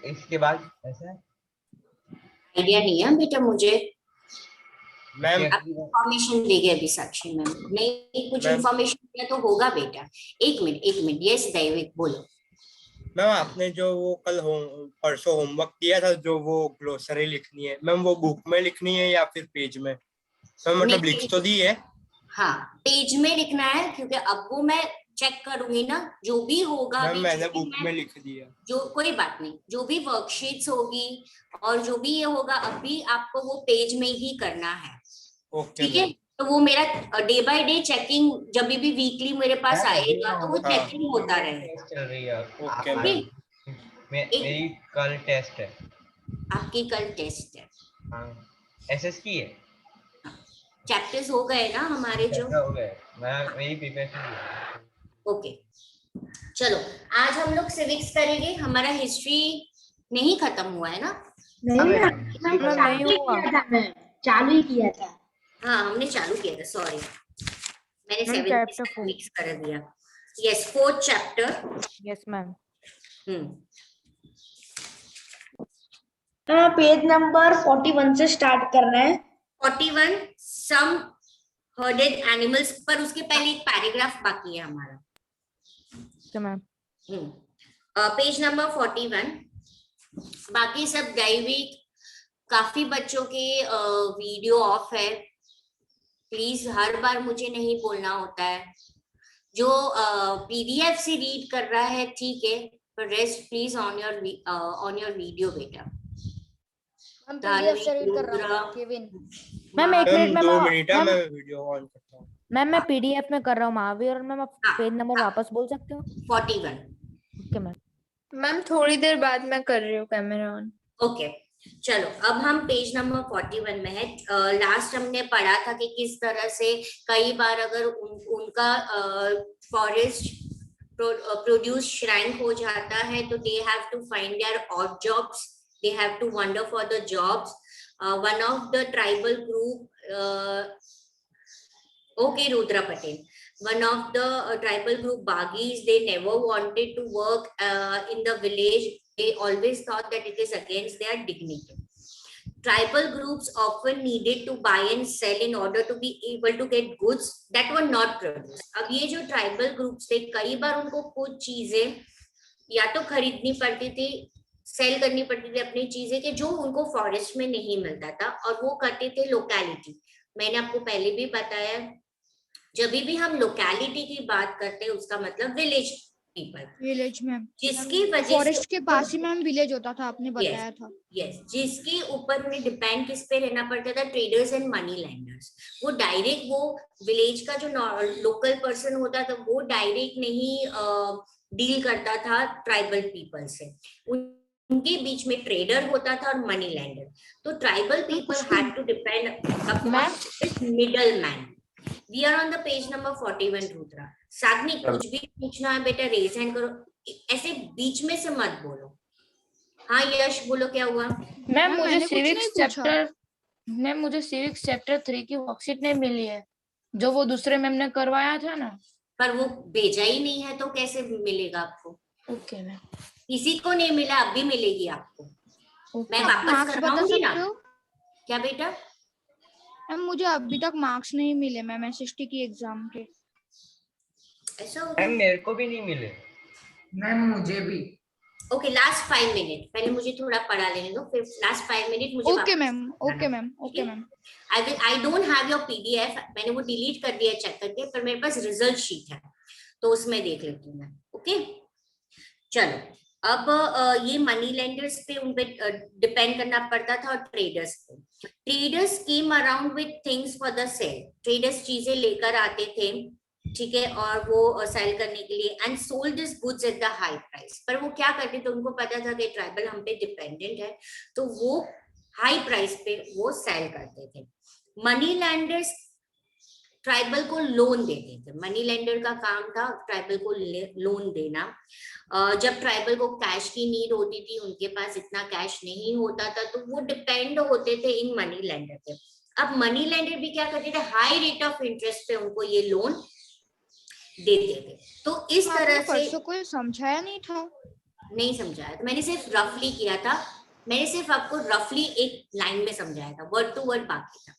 इसके बाद ऐसा आइडिया नहीं है बेटा मुझे। मैम इंफॉर्मेशन देगी अभी साक्षी मैम, नहीं कुछ इंफॉर्मेशन दिया तो होगा बेटा। एक मिनट, यस दैविक बोलो। मैम आपने जो वो कल परसों होमवर्क दिया था, जो वो ग्लोसरी लिखनी है मैम, वो बुक में लिखनी है या फिर पेज में? मैम मतलब लिख तो दी है। हाँ पेज में लिखना है, क्योंकि अब वो मैं चेक करूंगी ना, जो भी होगा मैम अभी मैंने बुक में लिख दिया। जो कोई बात नहीं, जो भी वर्कशीट्स होगी और जो भी ये होगा अभी आपको वो पेज में ही करना है। ठीक है, तो वो मेरा डे बाय डे चेकिंग जब भी वीकली मेरे पास आएगा तो वो चेकिंग होता रहेगा। चल रही है। ओके मेरी कल टेस्ट है। आपकी कल टेस्ट है? हाँ एसएस की है। चैप्टर्स हो गए ना हमारे जो हो गए, मेरी प्रिपरेशन है। ओके चलो आज हम लोग सिविक्स करेंगे। हमारा हिस्ट्री नहीं खत्म हुआ है ना? चालू ही किया था। हाँ हमने चालू किया था, सॉरी मैंने 7 मिक्स कर दिया। Yes 4th chapter. Yes ma'am. Page number 41 से स्टार्ट करना है। 41 सम हर्डेड एनिमल्स, पर उसके पहले एक पैराग्राफ बाकी है हमारा। Ma'am page number 41। बाकी सब दैविक, काफी बच्चों के वीडियो ऑफ है, प्लीज हर बार मुझे नहीं बोलना होता है। जो पीडीएफ से रीड कर रहा है ठीक है, पर rest please on your video बेटा। हम पीडीएफ से रीड कर रहा हूं Kevin. Ma'am 1 minute ma'am 2 minute मैं वीडियो ऑन करता हूं। मैम मैं पीडीएफ में कर रहा हूँ महावीर, और मैम आप पेज नंबर वापस बोल सकते हो? 41। Okay ma'am. मैम थोड़ी देर बाद मैं कर रही हूँ कैमरा ऑन। ओके चलो अब हम पेज नंबर 41 में है। लास्ट हमने पढ़ा था कि किस तरह से कई बार अगर उनका फॉरेस्ट प्रोड्यूस श्रैंक हो जाता है तो they have to find their odd jobs, they have to wonder for the jobs. One of the tribal group okay Rudra Patel, one of the tribal group Bagis, they never wanted to work in the village. They always thought that it is against their dignity. Tribal groups often needed to buy and sell in order to be able to get goods that were not produced. अब ये जो tribal groups थे कई बार उनको कुछ चीजें या तो खरीदनी पड़ती थी, सेल करनी पड़ती थी अपनी चीजें कि जो उनको फॉरेस्ट में नहीं मिलता था, और वो करते थे लोकेलिटी। मैंने आपको पहले भी बताया, जब भी हम लोकेलिटी की बात करते हैं उसका मतलब विलेज पीपल, विलेज में जिसकी वजह फॉरेस्ट के पास ही मैम विलेज होता था, आपने बताया था। यस जिसके ऊपर उन्हें डिपेंड किस पे रहना पड़ता था? Traders and money landers. वो डायरेक्ट वो विलेज का जो लोकल पर्सन होता था वो डायरेक्ट नहीं डील करता था ट्राइबल पीपल से, उनके बीच में ट्रेडर होता था और मनी लैंडर। तो tribal people had to depend upon middle man. We are on the page number 41 Rudra. Sagnik कुछ भी पूछना है बेटा रेज हैंड करो, ऐसे बीच में से मत बोलो। हाँ यश बोलो क्या हुआ? मैम मुझे सिविक्स चैप्टर 3 की वर्कशीट नहीं मिली है, जो वो दूसरे मैम ने करवाया था ना। पर वो भेजा ही नहीं है तो कैसे मिलेगा आपको? Okay ma'am. किसी को नहीं मिला, अब भी मिलेगी आपको। मैं वापस करवाऊंगी ना। क्या बेटा? मैम मुझे अभी तक मार्क्स नहीं मिले मैम एसएसटी की एग्जाम के। ऐसा हो मैम मेरे को भी नहीं मिले। मैम मुझे भी। ओके लास्ट 5 मिनट पहले मुझे थोड़ा पढ़ा लेने दो, फिर लास्ट 5 मिनट मुझे okay ma'am. I don't have your PDF, मैंने वो डिलीट कर दिया चेक करके, पर मेरे पास रिजल्ट शीट है तो उसमें देख लेती हूँ मैं। ओके चलो अब ये मनी लेंडर्स पे उन पे डिपेंड करना पड़ता था और ट्रेडर्स पे। Traders came around with things for the sale. Traders चीजें लेकर आते थे ठीक है, और वो सेल करने के लिए and sold this goods at the high price. पर वो क्या करते थे, उनको पता था कि ट्राइबल हम पे डिपेंडेंट है तो वो हाई प्राइस पे वो सेल करते थे। मनी लैंडर्स ट्राइबल को लोन देते थे। मनी लेंडर का काम था ट्राइबल को लोन देना। जब ट्राइबल को कैश की नीड होती थी, उनके पास इतना कैश नहीं होता था तो वो डिपेंड होते थे इन मनी लेंडर पे। अब मनी लेंडर भी क्या करते थे, हाई रेट ऑफ इंटरेस्ट पे उनको ये लोन देते थे। तो इस तरह से कोई समझाया नहीं था। नहीं समझाया, तो मैंने सिर्फ रफली किया था, मैंने सिर्फ आपको रफली एक लाइन में समझाया था, वर्ड टू वर्ड बाकी था।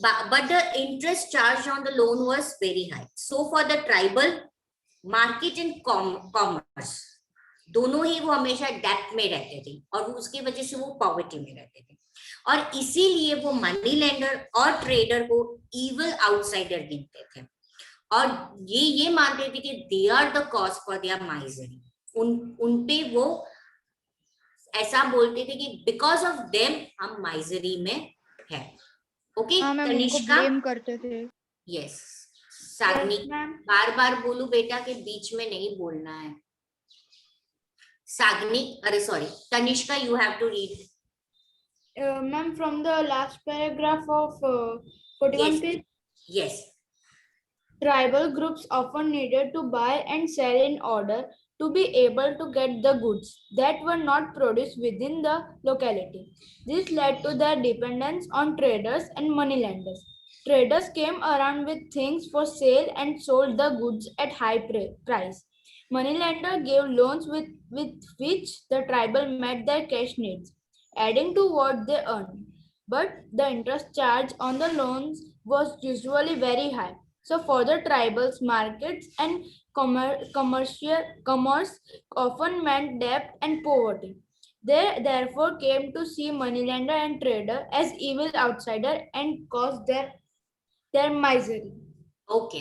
But the interest charged on the loan was very high. So for the tribal, market and commerce, दोनों ही वो हमेशा डेप्थ में रहते थे और उसकी वजह से वो पॉवर्टी में रहते थे, और इसीलिए वो मनी लेंडर और ट्रेडर को इविल आउटसाइडर गिनते थे, और ये मानते थे कि they are the cause for their misery. उन पे वो ऐसा बोलते थे कि बिकॉज ऑफ देम हम माइजरी में है। ओके, हाँ मैम, उनको तनिष्का। ब्लेम करते थे। यस, सागनी, बार बार बोलू बेटा के बीच में नहीं बोलना है। सागनी, अरे sorry, Tanishka, you have to read. Ma'am, from the last paragraph of 41 Yes. page, Yes. tribal groups often needed to buy and sell in order to be able to get the goods that were not produced within the locality. This led to their dependence on traders and moneylenders. Traders came around with things for sale and sold the goods at high price. Moneylender gave loans with which the tribal met their cash needs, adding to what they earned. But the interest charge on the loans was usually very high. So for the tribals, markets and commerce often meant debt and poverty. They therefore came to see moneylender and trader as evil outsider and caused their misery. Okay,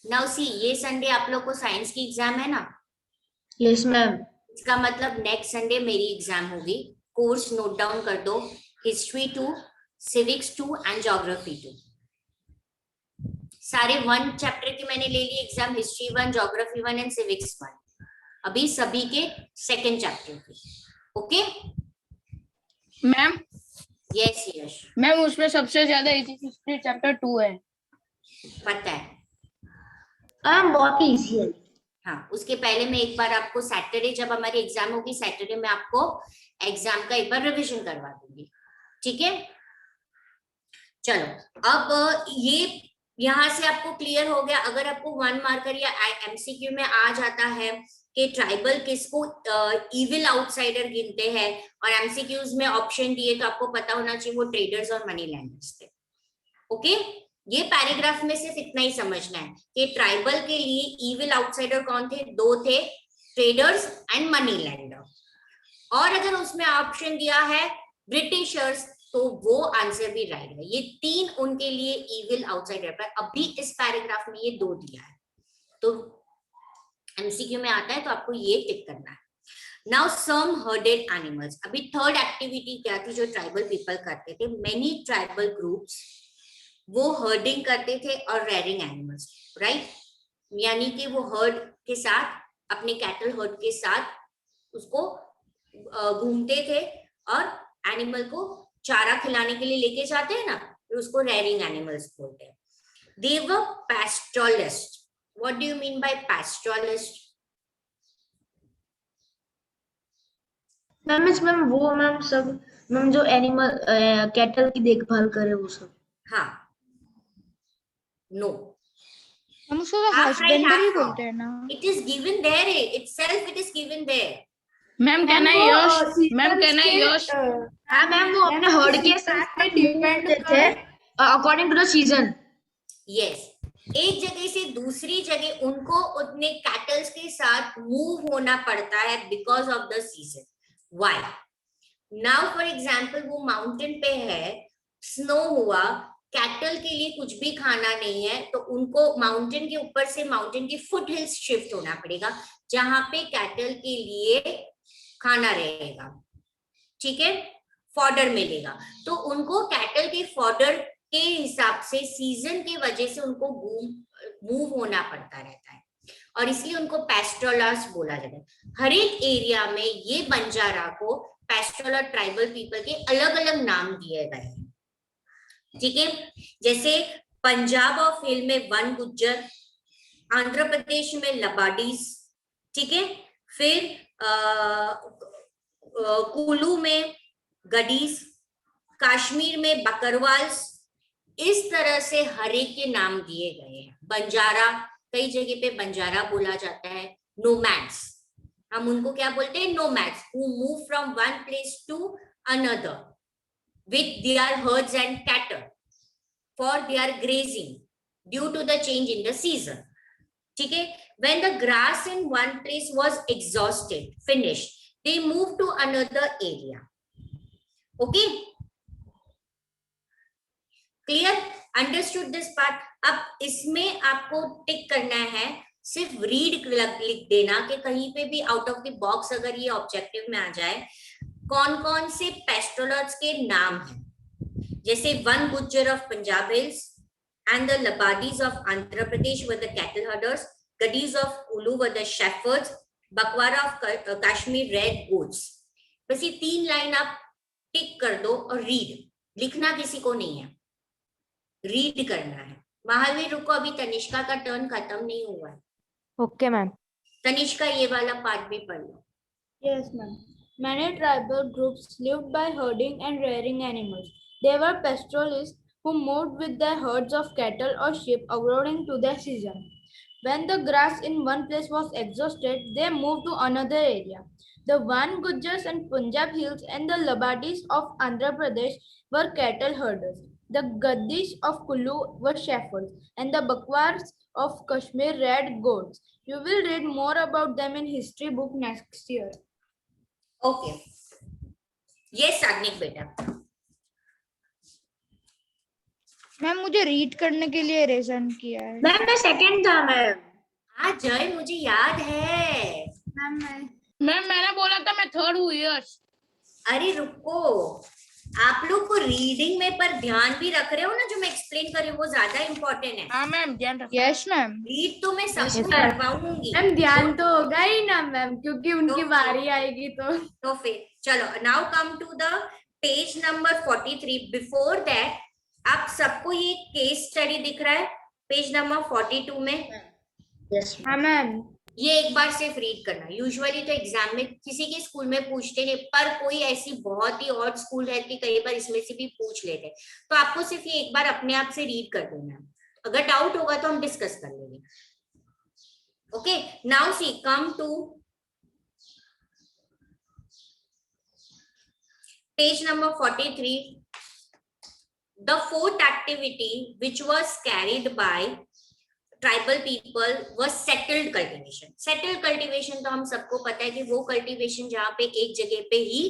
now सी, ये Sunday आप लोग को science की exam है ना? Yes ma'am. इसका मतलब next Sunday मेरी एग्जाम होगी। कोर्स नोट डाउन कर दो, हिस्ट्री 2, सिविक्स 2 एंड ज्योग्राफी 2। सारे 1 चैप्टर की मैंने ले ली exam, history 1, geography 1 and civics 1। अभी सभी के सेकंड चैप्टर की। Okay ma'am? Yes Yash. Ma'am, उसमें सबसे ज्यादा हिस्ट्री चैप्टर 2 है। पता है। बहुत ही इजी है। हाँ, उसके पहले मैं एक बार आपको सैटरडे, जब हमारी एग्जाम होगी सैटरडे में, आपको एग्जाम का एक बार रिवीजन करवा दूंगी, ठीक है? चलो, अब ये यहाँ से आपको क्लियर हो गया। अगर आपको 1 मार्कर या एमसीक्यू में आ जाता है कि ट्राइबल किसको इविल आउटसाइडर गिनते हैं, और एमसीक्यूज में ऑप्शन दिए, तो आपको पता होना चाहिए वो ट्रेडर्स और मनी लैंडर्स थे। ओके, ये पैराग्राफ में सिर्फ इतना ही समझना है कि ट्राइबल के लिए इविल आउटसाइडर कौन थे? 2 थे, ट्रेडर्स एंड मनी लैंडर। और अगर उसमें ऑप्शन दिया है ब्रिटिशर्स, तो वो आंसर भी राइट है। ये 3 उनके लिए इविल आउटसाइडर, पर अभी इस पैराग्राफ में ये 2 दिया है, तो एमसीक्यू में आता है तो आपको ये टिक करना है। Now some herded animals. अभी थर्ड एक्टिविटी क्या थी जो ट्राइबल पीपल करते थे? मेनी ट्राइबल ग्रुप्स वो हर्डिंग करते थे और रेयरिंग एनिमल्स, राइट? यानी कि वो हर्ड के साथ, अपने कैटल हर्ड के साथ उसको घूमते थे और एनिमल को चारा खिलाने के लिए लेके जाते हैं ना, तो उसको रेयरिंग एनिमल्स बोलते हैं। They were pastoralist. What do you mean by pastoralist? Ma'am वो मैम सब मैम जो एनिमल कैटल की देखभाल करे वो सब। हाँ, नो, हम उसको हस्बेंडरी बोलते हैं ना। It is given there itself, it is given there. Ma'am कहना है यश, मैम कहना है यश। हाँ मैम, वो अपने हर्ड के साथ डिपेंड थे according to the season. Yes, एक जगह से दूसरी जगह उनको अपने कैटल्स के साथ मूव होना पड़ता है because of the season. Why? Now for example, वो माउंटेन पे है, स्नो हुआ, कैटल के लिए कुछ भी खाना नहीं है, तो उनको माउंटेन के ऊपर से माउंटेन के फुट हिल्स शिफ्ट होना पड़ेगा, जहां पे कैटल के लिए खाना रहेगा, ठीक है, फॉडर मिलेगा। तो उनको कैटल के फॉडर के हिसाब से सीजन की वजह से उनको मूव होना पड़ता रहता है, और इसलिए उनको पैस्टोरलिस्ट बोला जाता है। हर एक एरिया में ये बंजारा को पैस्टोरल ट्राइबल पीपल के अलग अलग नाम दिए गए हैं, ठीक है? जैसे पंजाब और हिल में वन गुज्जर, आंध्र प्रदेश में लबाडीज, ठीक है, फिर कुलू में गडीज, कश्मीर में बकरवाल्स। इस तरह से हर एक के नाम दिए गए हैं। बंजारा, कई जगह पे बंजारा बोला जाता है, नोमैड्स, हम उनको क्या बोलते हैं? nomads, who move from one place to another with their herds and cattle for their grazing due to the change in the season. ठीक है? When the grass in one place was exhausted, finished, they moved to another area. Okay? Clear? Understood this part? अब इसमें आपको टिक करना है, सिर्फ read लिख देना कि कहीं पे भी आउट ऑफ द बॉक्स अगर ये ऑब्जेक्टिव में आ जाए, कौन कौन से पेस्टोरल्स के नाम हैं, जैसे one Gujjar of Punjab hills and the Labadis of Andhra Pradesh were the cattle herders, Gadis of Kulu were the shepherds, Bakwara of Kashmir red goats. बस ये 3 लाइन आप टिक कर दो और रीड लिखना किसी को नहीं है, रीड करना है। महावीर रुको, अभी तनिष्का का टर्न खत्म नहीं हुआ है। Okay ma'am. तनिष्का ये वाला पार्ट भी पढ़ लो। Yes, ma'am. Many tribal groups lived by herding and rearing animals. They were pastoralists who moved with their herds of cattle or sheep according to their season. When the grass in one place was exhausted, they moved to another area. The Van Gujars and Punjab Hills and the Labadis of Andhra Pradesh were cattle herders. The Gadis of Kulu were shepherds, and the Bakwars of Kashmir red goats. You will read more about them in history book next year. Okay, ये साग्निक बेटा। Ma'am मुझे read करने के लिए raisin किया है। Ma'am मैं second था मैम। हाँ जय, मुझे याद है। मैम मैंने बोला था मैं थर्ड हुई। अरे रुको, आप लोग को रीडिंग में पर ध्यान भी रख रहे हो ना, जो मैं एक्सप्लेन कर रही हूँ वो ज्यादा इम्पोर्टेंट है। हाँ मैम ध्यान रखो। Yes ma'am. रीड तो मैं सबको ma'am. करवाऊंगी। मैम ध्यान तो होगा ही ना मैम, क्योंकि उनकी बारी आएगी तो फिर चलो, now come to the page number 43। Before that आप सबको ये केस स्टडी दिख रहा है पेज नंबर 42 में? हाँ मैम। ये एक बार सिर्फ रीड करना। यूजुअली तो एग्जाम में किसी के स्कूल में पूछते नहीं, पर कोई ऐसी बहुत ही और स्कूल है कि कई बार इसमें से भी पूछ लेते, तो आपको सिर्फ ये एक बार अपने आप से रीड कर देना। अगर डाउट होगा तो हम डिस्कस कर लेंगे। Okay, now see, come to page number 43। The fourth activity which was carried by tribal people was settled cultivation. Settled cultivation तो हम सबको पता है कि वो cultivation जहाँ पे एक जगह पे ही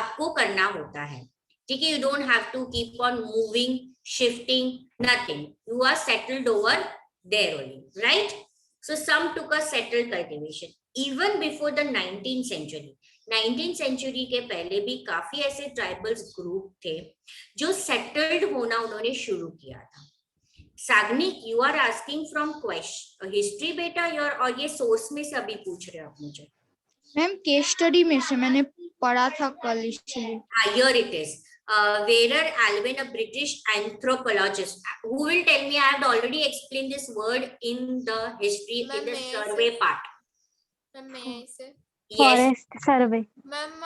आपको करना होता है, ठीक है? You don't have to keep on moving, shifting, nothing. You are settled over there only, right? So some took a settled cultivation. Even before the 19th century, 19th century के पहले भी काफी ऐसे ट्राइबल्स ग्रुप थे जो settled होना उन्होंने शुरू किया था। Sagnik, you are asking from question history बेटा, और ये सोर्स में से अभी पूछ रहे हो आप मुझे? मैम केस स्टडी में से मैंने पढ़ा था कल, इसलिए। Here it is. Wherer Alvin, a British anthropologist, who will tell me? I have already explained this word in the history, in the survey part. Yes. Forest survey. Ma'am,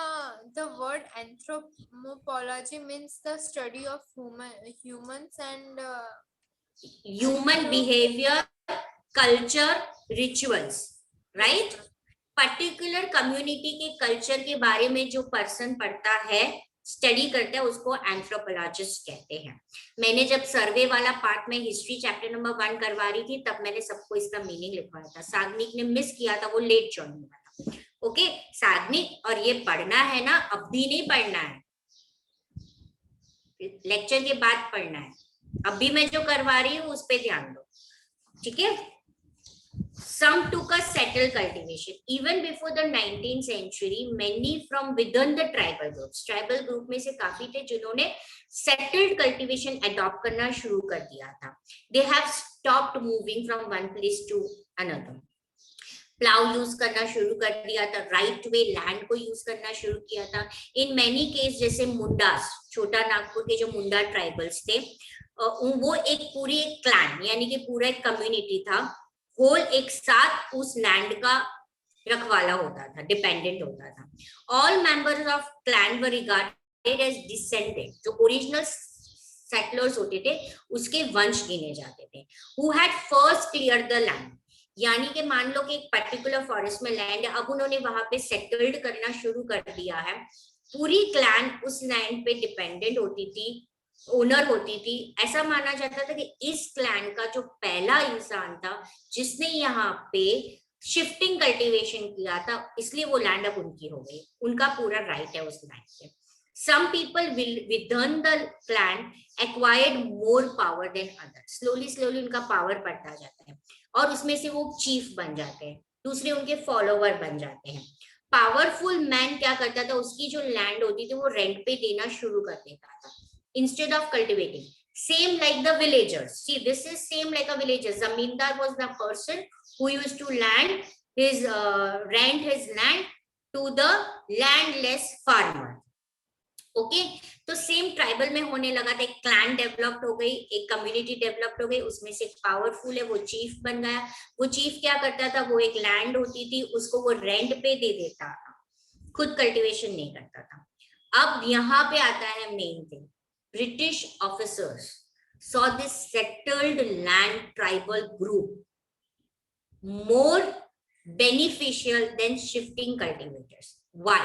the word anthropology means the study of humans and Human behavior, culture, rituals, right? Particular community के culture के बारे में जो person पढ़ता है, study करता है, उसको एंथ्रोपोलॉजिस्ट कहते हैं। मैंने जब सर्वे वाला पार्ट में हिस्ट्री चैप्टर नंबर 1 करवा रही थी, तब मैंने सबको इसका मीनिंग लिखवाया था। साग्निक ने मिस किया था, वो लेट ज्वाइन हुआ था। ओके साग्निक, और ये पढ़ना है ना, अब भी नहीं पढ़ना है, लेक्चर के बाद पढ़ना है। अभी मैं जो करवा रही हूँ उस पे ध्यान दो, ठीक है? Some took a settled cultivation. Even before the 19th century, many from within the tribal groups, tribal group में से काफी थे जिन्होंने settled cultivation adopt करना शुरू कर दिया था। They have stopped moving from one place to another. Plow use करना शुरू कर दिया था, right way land को use करना शुरू किया था। In many case, जैसे मुंडास, छोटा नागपुर के जो मुंडा ट्राइबल्स थे, वो एक पूरी एक क्लैन यानी कि पूरा एक कम्युनिटी था, होल एक साथ उस लैंड का रखवाला होता था, डिपेंडेंट होता था। All members of clan were regarded as descendant, जो ओरिजिनल सेटलर्स होते थे उसके वंश गिने जाते थे। Who had first clear the land, यानी कि मान लो कि एक पर्टिकुलर फॉरेस्ट में लैंड है, अब उन्होंने वहां पे सेटल्ड करना शुरू कर दिया है। पूरी क्लैन उस लैंड पे डिपेंडेंट होती थी, ओनर होती थी। ऐसा माना जाता था कि इस क्लैन का जो पहला इंसान था जिसने यहाँ पे शिफ्टिंग कल्टीवेशन किया था, इसलिए वो लैंड अब उनकी हो गई, उनका पूरा राइट है उस लैंड पे। Some people within the clan acquired more power than others. slowly उनका पावर बढ़ता जाता है और उसमें से वो चीफ बन जाते हैं, दूसरे उनके फॉलोवर बन जाते हैं। पावरफुल मैन क्या करता था, उसकी जो लैंड होती थी वो रेंट पे देना शुरू कर देता था instead of cultivating. Same like the villagers, see this is same like a villager. Zamindar was the person who used to land his rent his land to the landless farmer. Okay तो same tribal में होने लगा था, एक clan developed हो गई, एक community developed हो गई, उसमें से पावरफुल है वो चीफ बन गया। वो चीफ क्या करता था, वो एक लैंड होती थी उसको वो रेंट पे दे देता था, खुद कल्टीवेशन नहीं करता था। अब यहाँ पे आता है main thing, British officers saw this settled land tribal group more beneficial than shifting cultivators. Why?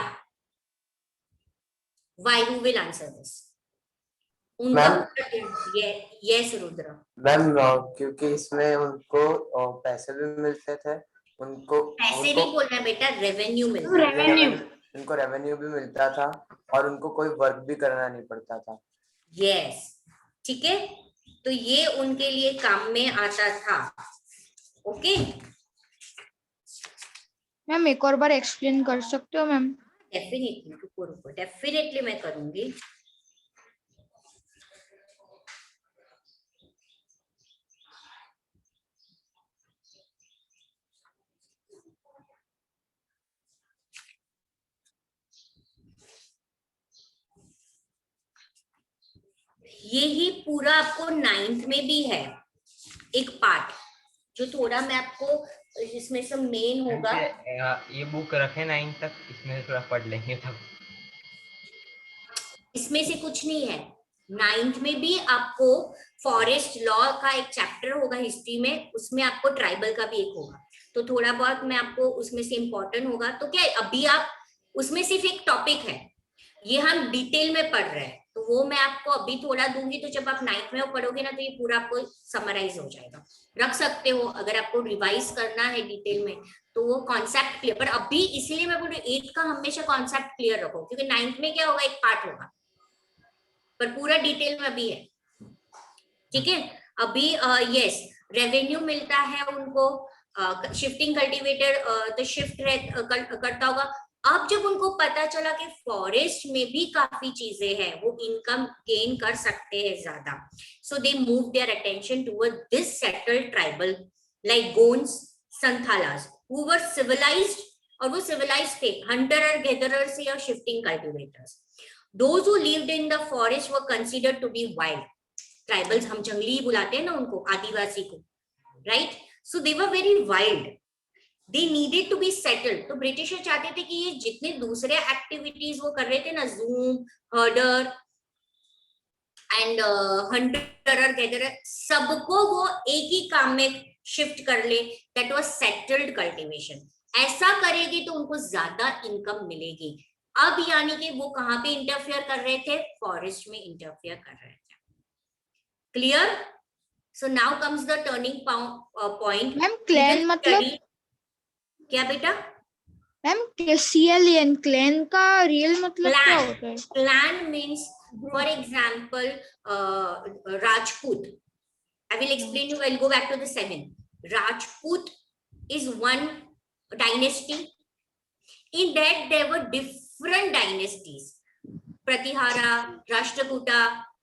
Why? Who will answer this? Yes, Rudra. Ma'am क्योंकि इसमें उनको पैसे भी मिलते थे, उनको पैसे नहीं बोल रहा बेटा, रेवेन्यू मिलता है। उनको रेवेन्यू भी मिलता था और उनको कोई वर्क भी करना नहीं पड़ता था। यस ठीक है, तो ये उनके लिए काम में आता था। ओके मैम एक और बार एक्सप्लेन कर सकते हो मैम? डेफिनेटली डेफिनेटली मैं करूंगी। यही पूरा आपको 9th में भी है एक पार्ट, जो थोड़ा मैं आपको इसमें से मेन होगा। ये बुक रखे 9th तक, इसमें से थोड़ा पढ़ लेंगे तब। इसमें से कुछ नहीं है। 9th में भी आपको फॉरेस्ट लॉ का एक चैप्टर होगा हिस्ट्री में, उसमें आपको ट्राइबल का भी एक होगा, तो थोड़ा बहुत मैं आपको उसमें से इम्पोर्टेंट होगा। तो क्या अभी आप उसमें सिर्फ एक टॉपिक है, ये हम डिटेल में पढ़ रहे हैं, तो वो मैं आपको अभी थोड़ा दूंगी, तो जब आप 9th में पढ़ोगे ना तो ये पूरा आपको समराइज हो जाएगा। रख सकते हो अगर आपको रिवाइज करना है डिटेल में, तो वो कॉन्सेप्ट क्लियर। पर अभी इसलिए मैं बोल रही हूँ 8th का हमेशा कॉन्सेप्ट क्लियर रखो, क्योंकि 9th में क्या होगा, एक पार्ट होगा, पर पूरा डिटेल में अभी है। ठीक है, अभी यस रेवेन्यू मिलता है उनको, शिफ्टिंग कल्टीवेटर तो शिफ्ट करता होगा। अब जब उनको पता चला कि फॉरेस्ट में भी काफी चीजें हैं, वो इनकम गेन कर सकते हैं ज्यादा, so they move their attention toward this settled tribal like Gonds, Santhalas, who were civilized, और वो सिविलाइज्ड थे, हंटर और गैदरर्स या shifting cultivators. Those who lived in the forest were considered to be wild. Tribals हम जंगली बुलाते हैं ना उनको, आदिवासी को, right? So they were very wild. They needed to be settled. तो ब्रिटिशर चाहते थे कि ये जितने दूसरे एक्टिविटीज वो कर रहे थे ना, जूम, हर्डर एंड हंटर और गैदरर, सबको वो एक ही काम में शिफ्ट कर ले, that was settled cultivation. ऐसा करेगी तो उनको ज्यादा इनकम मिलेगी। अब यानी कि वो कहां पे इंटरफेयर कर रहे थे, फॉरेस्ट में इंटरफेयर कर रहे थे। Clear? So now comes the turning point. Ma'am clan मतलब क्या बेटा? मैम CLAN, क्लैन का रियल मतलब क्या होता है? Clan means for example Rajput. I will explain you. I'll go back to the 7. Rajput is one dynasty. In that there were different dynasties. Pratihara, Rashtrakuta,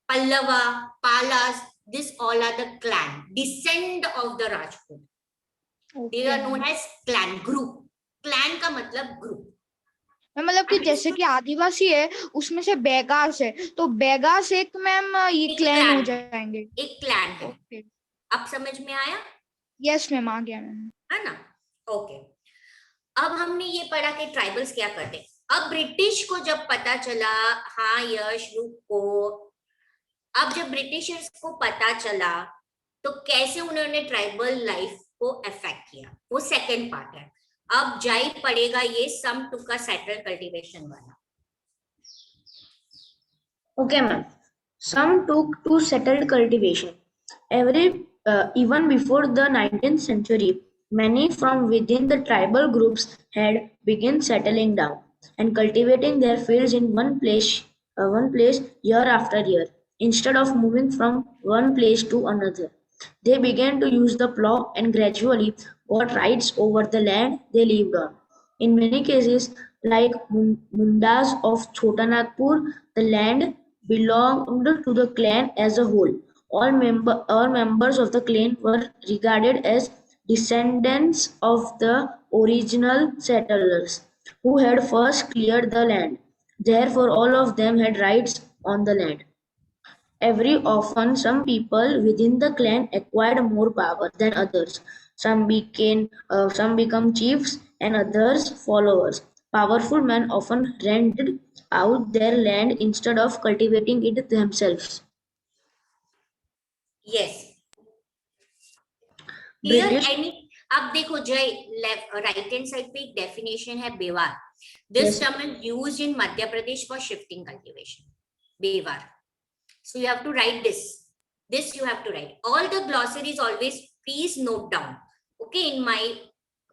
Pallava, Palas, this all are the clan, descend of the Rajput. They are known as clan group. Clan का मतलब group. मतलब कि जैसे कि आदिवासी है उसमें से बेगास है, तो बेगास एक मैम ये क्लैन हो जाएंगे, एक क्लैन है। अब समझ में आया? यस मैम, आ गया मैम, है ना? ओके, अब हमने ये पढ़ा कि ट्राइबल्स क्या करते हैं। अब ब्रिटिश को जब पता चला, हाँ यश को, अब जब ब्रिटिशर्स को पता चला तो कैसे उन्होंने ट्राइबल लाइफ को अफेक्ट किया, वो सेकंड पार्ट है। अब जाई पड़ेगा ये सम टू का सेटल कल्टीवेशन वाला। Okay, ma'am. Some took to settled cultivation. Even before the 19th century, many from within the tribal groups had begun settling down and cultivating their fields in one place year after year, instead of moving from one place to another. They began to use the plow and gradually got rights over the land they lived on. In many cases, like Mundas of Chota Nagpur, the land belonged to the clan as a whole. All members of the clan were regarded as descendants of the original settlers who had first cleared the land. Therefore, all of them had rights on the land. Every often, some people within the clan acquired more power than others. Some become chiefs and others followers. Powerful men often rented out their land instead of cultivating it themselves. Yes. Here British any अब देखो जय right hand side पे एक definition है बेवार. This term is used in Madhya Pradesh for shifting cultivation. Bevar. So you have to write this. This you have to write. All the glossaries always please note down. Okay, in my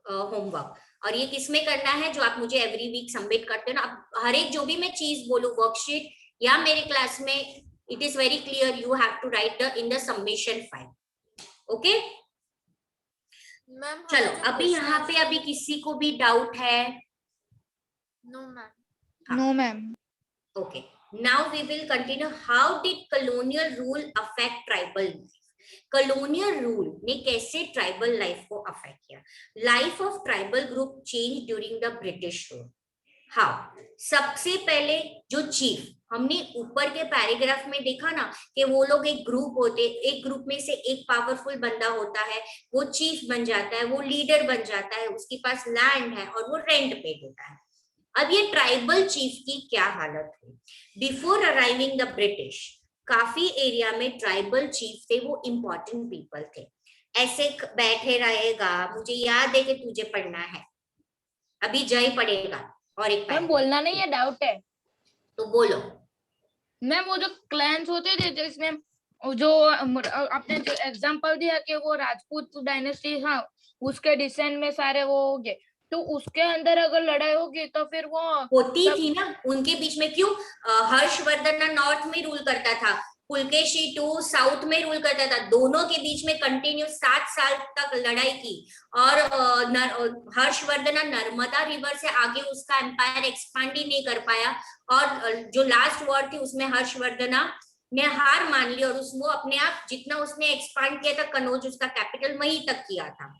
homework. और ये किसमें करना है जो आप मुझे every week submit करते हो ना. अब हर एक जो भी मैं चीज बोलूं वर्कशीट या मेरे क्लास में it is very clear you have to write the in the submission file. Okay ma'am चलो अभी यहाँ पे अभी किसी को भी डाउट है? No ma'am. No, ma'am. Okay, now we will continue. How did colonial rule affect tribal life? Colonial rule ने कैसे tribal life को affect किया? Life of tribal group changed during the British rule. How? सबसे पहले जो chief हमने ऊपर के पैराग्राफ में देखा ना कि वो लोग एक ग्रुप होते, एक ग्रुप में से एक पावरफुल बंदा होता है, वो चीफ बन जाता है, वो लीडर बन जाता है, उसके पास लैंड है और वो रेंट पे देता है. अब ये ट्राइबल चीफ की क्या हालत हुई? बिफोर अराइविंग द ब्रिटिश काफी एरिया में ट्राइबल चीफ थे, वो इम्पोर्टेंट पीपल थे. ऐसे बैठे रहेगा, मुझे याद है कि तुझे पढ़ना है, अभी जय पढ़ेगा. और एक मैम बोलना नहीं है, डाउट है तो बोलो. मैम वो जो क्लैंस होते थे जिसमें जो आपने जो एग्जांपल दिया कि वो राजपूत डायनेस्टी था उसके डिसेंड में सारे वो हो गए, तो उसके अंदर अगर लड़ाई होगी तो फिर वो होती थी ना उनके बीच में. क्यों? हर्षवर्धन नॉर्थ में रूल करता था, पुलकेशी टू साउथ में रूल करता था. दोनों के बीच में कंटिन्यू 7 साल तक लड़ाई की और हर्षवर्धन नर्मदा रिवर से आगे उसका एम्पायर एक्सपांड ही नहीं कर पाया. और जो लास्ट वॉर थी उसमें हर्षवर्धन ने हार मान ली और वो अपने आप जितना उसने एक्सपांड किया था कनौज उसका कैपिटल वहीं तक किया था.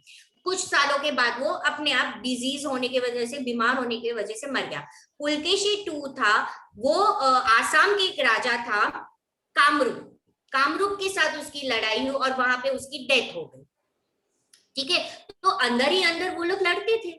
कुछ सालों के बाद वो अपने आप डिजीज होने की वजह से, बीमार होने की वजह से मर गया. पुलकेशी टू था वो आसाम के एक राजा था कामरूप के साथ उसकी लड़ाई हुई और वहां पे उसकी डेथ हो गई. ठीक है, तो अंदर ही अंदर वो लोग लड़ते थे,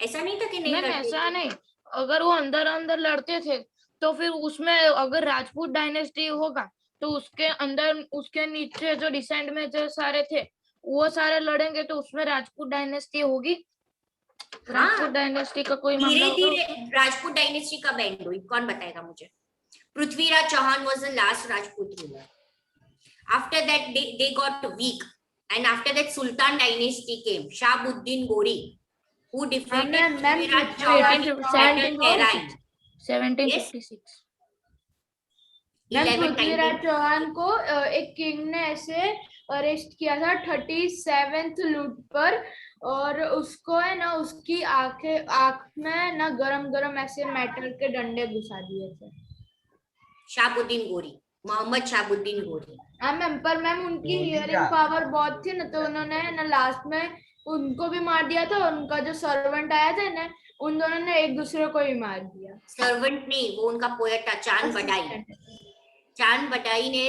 ऐसा नहीं था कि नहीं लड़ते ऐसा थे. नहीं, अगर वो अंदर अंदर लड़ते थे तो फिर उसमें अगर राजपूत डायनेस्टी होगा तो उसके अंदर उसके नीचे जो डिसेंड में जो सारे थे वो सारे लड़ेंगे तो उसमें राजपूत डायनेस्टी होगी. राजपूत डायनेस्टी का कोई धीरे धीरे राजपूत डायनेस्टी कब एंड हुई कौन बताएगा मुझे? Prithviraj Chauhan was the last Rajput ruler. After that they got weak and after that Sultan dynasty came. Shahabuddin Gori who defeated Pृथ्वीराज Chauhan in battle Tehran. 1756. Prithviraj Chauhan को एक किंग ने ऐसे अरेस्ट किया था 37th लूट पर और उसको है ना उसकी आंख में ना गरम ऐसे मेटल के डंडे घुसा दिए थे. शाहबुद्दीन गोरी, मोहम्मद शाहबुद्दीन गोरी. हाँ मैम, पर मैम उनकी हियरिंग पावर बहुत थी ना तो उन्होंने ना लास्ट में उनको भी मार दिया था. उनका जो सर्वेंट आया था ना उन दोनों ने एक दूसरे को ही मार दिया. सर्वेंट नहीं, वो उनका पोएट था चांद बटाई. चांद बटाई ने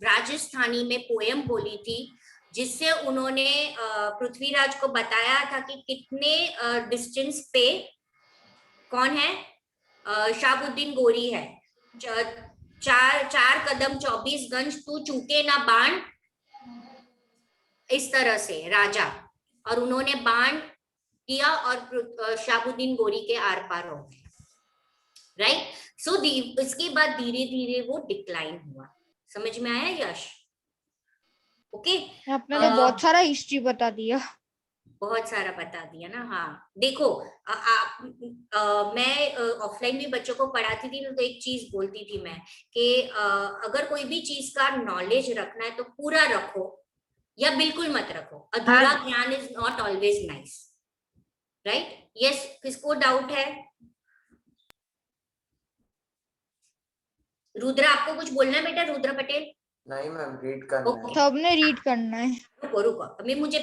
राजस्थानी में पोएम बोली थी जिससे उन्होंने पृथ्वीराज को बताया था कि कितने डिस्टेंस पे कौन है, शाहबुद्दीन गोरी है. 4 कदम 24 गंज तू चूके ना बाण, इस तरह से राजा, और उन्होंने बाण किया और शाहबुद्दीन गोरी के आर पार हो गए, राइट। सो इसके बाद धीरे धीरे वो डिक्लाइन हुआ। समझ में आया यश? ओके, आपने तो बहुत सारा हिस्ट्री बता दिया। बहुत सारा बता दिया ना। हाँ देखो, मैं ऑफलाइन भी बच्चों को पढ़ाती थी तो एक चीज बोलती थी मैं कि अगर कोई भी चीज का नॉलेज रखना है तो पूरा रखो या बिल्कुल मत रखो। अधूरा ज्ञान is not always nice, right. Yes, किसको डाउट है? रुद्र, आपको कुछ बोलना है बेटा? रुद्र पटेल? नहीं मैम, रीड करना है। सबने रीड करना है। रुको रुको, अभी मुझे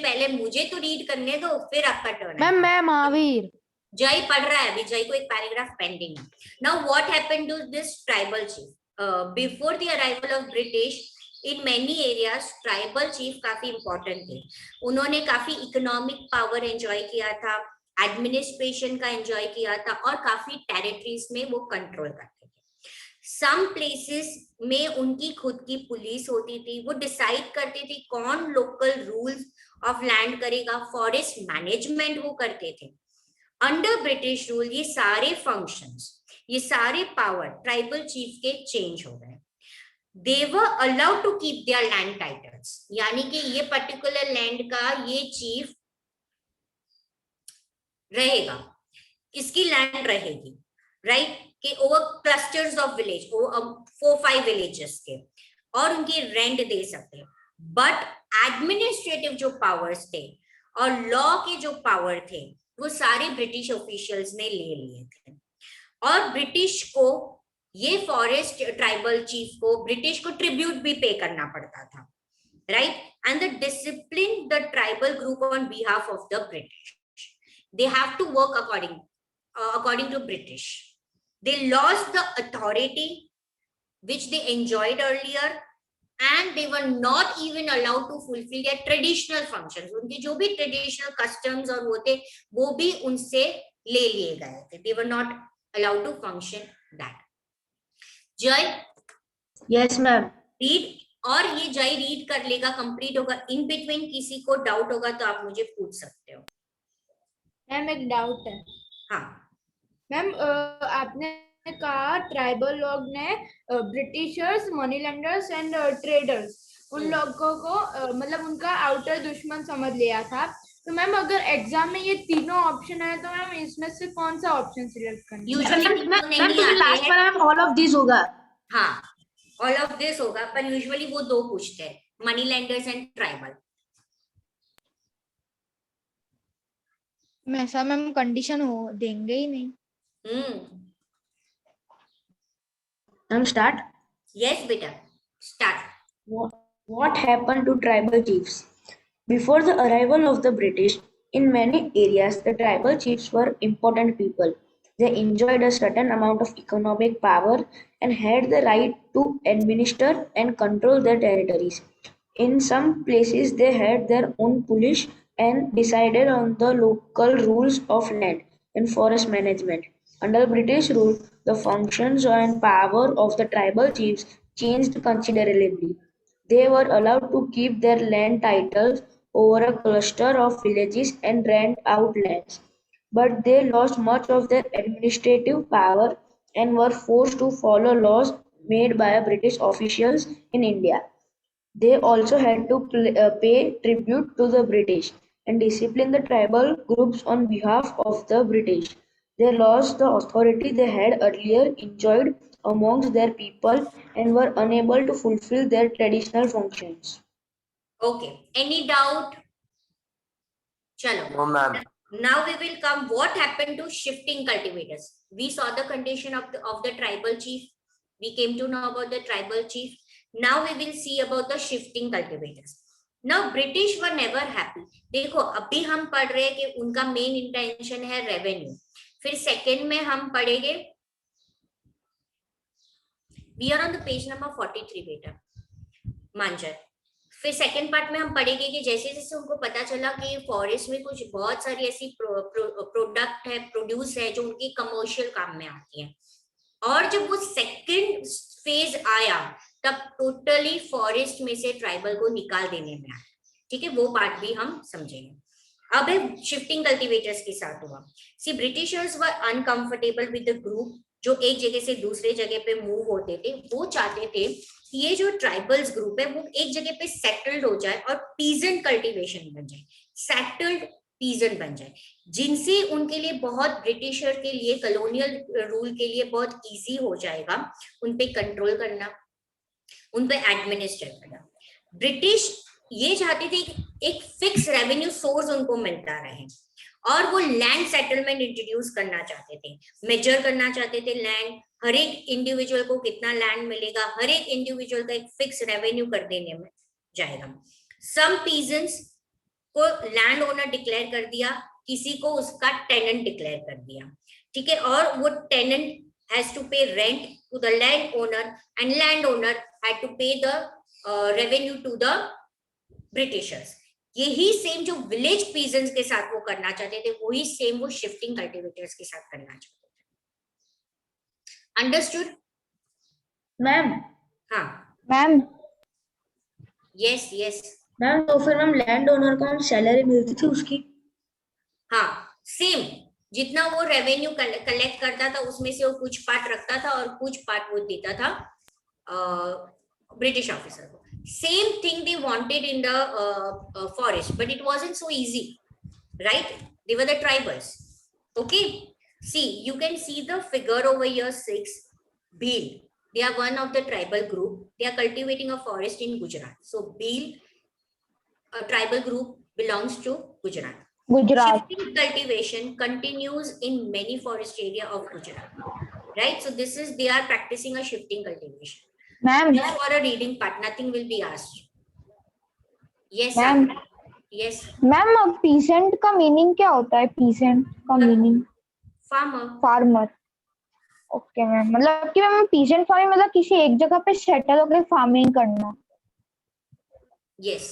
तो रीड करने दो, फिर आपका टर्न है। मैम मैं महावीर। जय पढ़ रहा है अभी, जय को एक पैराग्राफ पेंडिंग है। Now what happened to this tribal chief before the arrival of British in many areas? Tribal chief काफी इंपॉर्टेंट थे, उन्होंने काफी इकोनॉमिक पावर एंजॉय किया था, एडमिनिस्ट्रेशन का एंजॉय किया था, और काफी टेरिटरीज में वो कंट्रोल करते थे। सम प्लेसेस में उनकी खुद की पुलिस होती थी, वो डिसाइड करती थी कौन लोकल रूल्स ऑफ लैंड करेगा, फॉरेस्ट मैनेजमेंट वो करते थे। अंडर ब्रिटिश रूल ये सारे फंक्शंस, ये सारे पावर ट्राइबल चीफ के चेंज हो गए। They were allowed to keep their land titles, यानी कि ये पर्टिकुलर लैंड का ये चीफ रहेगा, इसकी लैंड रहेगी, राइट। कि over clusters of village, 4-5 villages के, और उनकी रेंट दे सकते। बट एडमिनिस्ट्रेटिव जो पावर्स थे और लॉ के जो पावर थे वो सारे ब्रिटिश ऑफिशियल्स ने ले लिए थे। और ब्रिटिश को, ये फॉरेस्ट ट्राइबल चीफ को, ब्रिटिश को ट्रिब्यूट भी पे करना पड़ता था, right. And the discipline the tribal group on behalf of the British, they have to work according to British. They lost the authority which they enjoyed earlier, and they were not even allowed to fulfill their traditional functions. उनके जो भी traditional customs और वो थे, वो भी उनसे ले लिए गए थे। They were not allowed to function that. जय? Yes ma'am. Read, और ये जय रीड कर लेगा, कंप्लीट होगा। इन बिटवीन किसी को डाउट होगा तो आप मुझे पूछ सकते हो। मैम एक डाउट है। हाँ मैम, आपने कहा ट्राइबल लोग ने Britishers, money lenders and traders, उन लोगों को मतलब उनका आउटर दुश्मन समझ लिया था। तो मैम अगर एग्जाम में ये तीनों ऑप्शन है तो मैम इसमें से कौन सा ऑप्शन सिलेक्ट करना है? यूजुअली लास्ट पर मैम ऑल ऑफ दिस होगा। हाँ, ऑल ऑफ दिस होगा, पर यूजुअली वो दो पूछते हैं, मनी लेंडर्स एंड ट्राइबल। ऐसा मैम कंडीशन हो देंगे ही नहीं। Start. Yes, beta. Start. What happened to tribal chiefs? Before the arrival of the British, in many areas, the tribal chiefs were important people. They enjoyed a certain amount of economic power and had the right to administer and control their territories. In some places, they had their own police and decided on the local rules of land and forest management. Under British rule, the functions and power of the tribal chiefs changed considerably. They were allowed to keep their land titles over a cluster of villages and rent out lands. But they lost much of their administrative power and were forced to follow laws made by British officials in India. They also had to pay tribute to the British and discipline the tribal groups on behalf of the British. They lost the authority they had earlier enjoyed amongst their people and were unable to fulfill their traditional functions. Okay. Any doubt? Chalo. No ma'am. Now we will come. What happened to shifting cultivators? We saw the condition of the tribal chief. We came to know about the tribal chief. Now we will see about the shifting cultivators. Now British were never happy. देखो अभी हम पढ़ रहे हैं कि उनका main intention है revenue. फिर सेकेंड में हम पढ़ेंगे, we are on the page number 43 बेटा मांजर। फिर सेकेंड पार्ट में हम पढ़ेंगे कि जैसे जैसे उनको पता चला कि फॉरेस्ट में कुछ बहुत सारी ऐसी प्रोडक्ट है, प्रोड्यूस है जो उनकी कमर्शियल काम में आती है, और जब वो सेकेंड फेज आया तब टोटली फॉरेस्ट में से ट्राइबल को निकाल देने में आया। ठीक है, वो पार्ट भी हम समझेंगे। अब है शिफ्टिंग कल्टीवेटर्स के साथ हुआ। See Britishers were uncomfortable with the group जो एक जगह से दूसरे जगह पे मूव होते थे। वो चाहते थे कि ये जो ट्राइबल्स ग्रुप है वो एक जगह पे सेटल्ड हो जाए और पीजेंट कल्टीवेशन बन जाए, सेटल्ड पीजेंट बन जाए, जिनसे उनके लिए बहुत, ब्रिटिशर के लिए, कॉलोनियल रूल के लिए बहुत इजी हो जाएगा उन पे कंट्रोल करना, उन पे एडमिनिस्टर करना। ब्रिटिश ये चाहते थे कि एक फिक्स रेवेन्यू सोर्स उनको मिलता रहे और वो लैंड सेटलमेंट इंट्रोड्यूस करना चाहते थे, मेजर करना चाहते थे लैंड, हर एक इंडिविजुअल को कितना लैंड मिलेगा, हर एक इंडिविजुअल का एक फिक्स रेवेन्यू कर देने में जाएगा। सम पीजेंट्स को लैंड ओनर डिक्लेयर कर दिया, किसी को उसका टेनेंट डिक्लेयर कर दिया, ठीक है, और वो tenant has to pay rent to the land owner and land owner had to pay the revenue to the Britishers. यही सेम जो विलेज पीजेंट्स के साथ वो करना चाहते थे, वही सेम वो शिफ्टिंग कल्टीवेटर्स के साथ करना चाहते थे। Understood ma'am? हाँ मैम यस यस मैम तो फिर मैम लैंड ओनर को सैलरी मिलती थी उसकी? हाँ सेम, जितना वो रेवेन्यू कलेक्ट करता था उसमें से वो कुछ पार्ट रखता था और कुछ पार्ट वो देता था ब्रिटिश ऑफिसर को। Same thing they wanted in the forest, but it wasn't so easy, right? They were the tribals. Okay, see, you can see the figure over here 6. Bhil, they are one of the tribal group. They are cultivating a forest in Gujarat. So Bhil, a tribal group, belongs to Gujarat. Shifting cultivation continues in many forest area of Gujarat, right? So this is, they are practicing a shifting cultivation. Ma'am Just for a reading part, nothing will be asked. Yes, ma'am yes. Ma'am pheasant का meaning क्या होता है? Pheasant का meaning Farmer. Farmer. Okay ma'am, मतलब कि ma'am pheasant farming मतलब किसी एक जगह पे सेटल होकर फार्मिंग करना। Yes.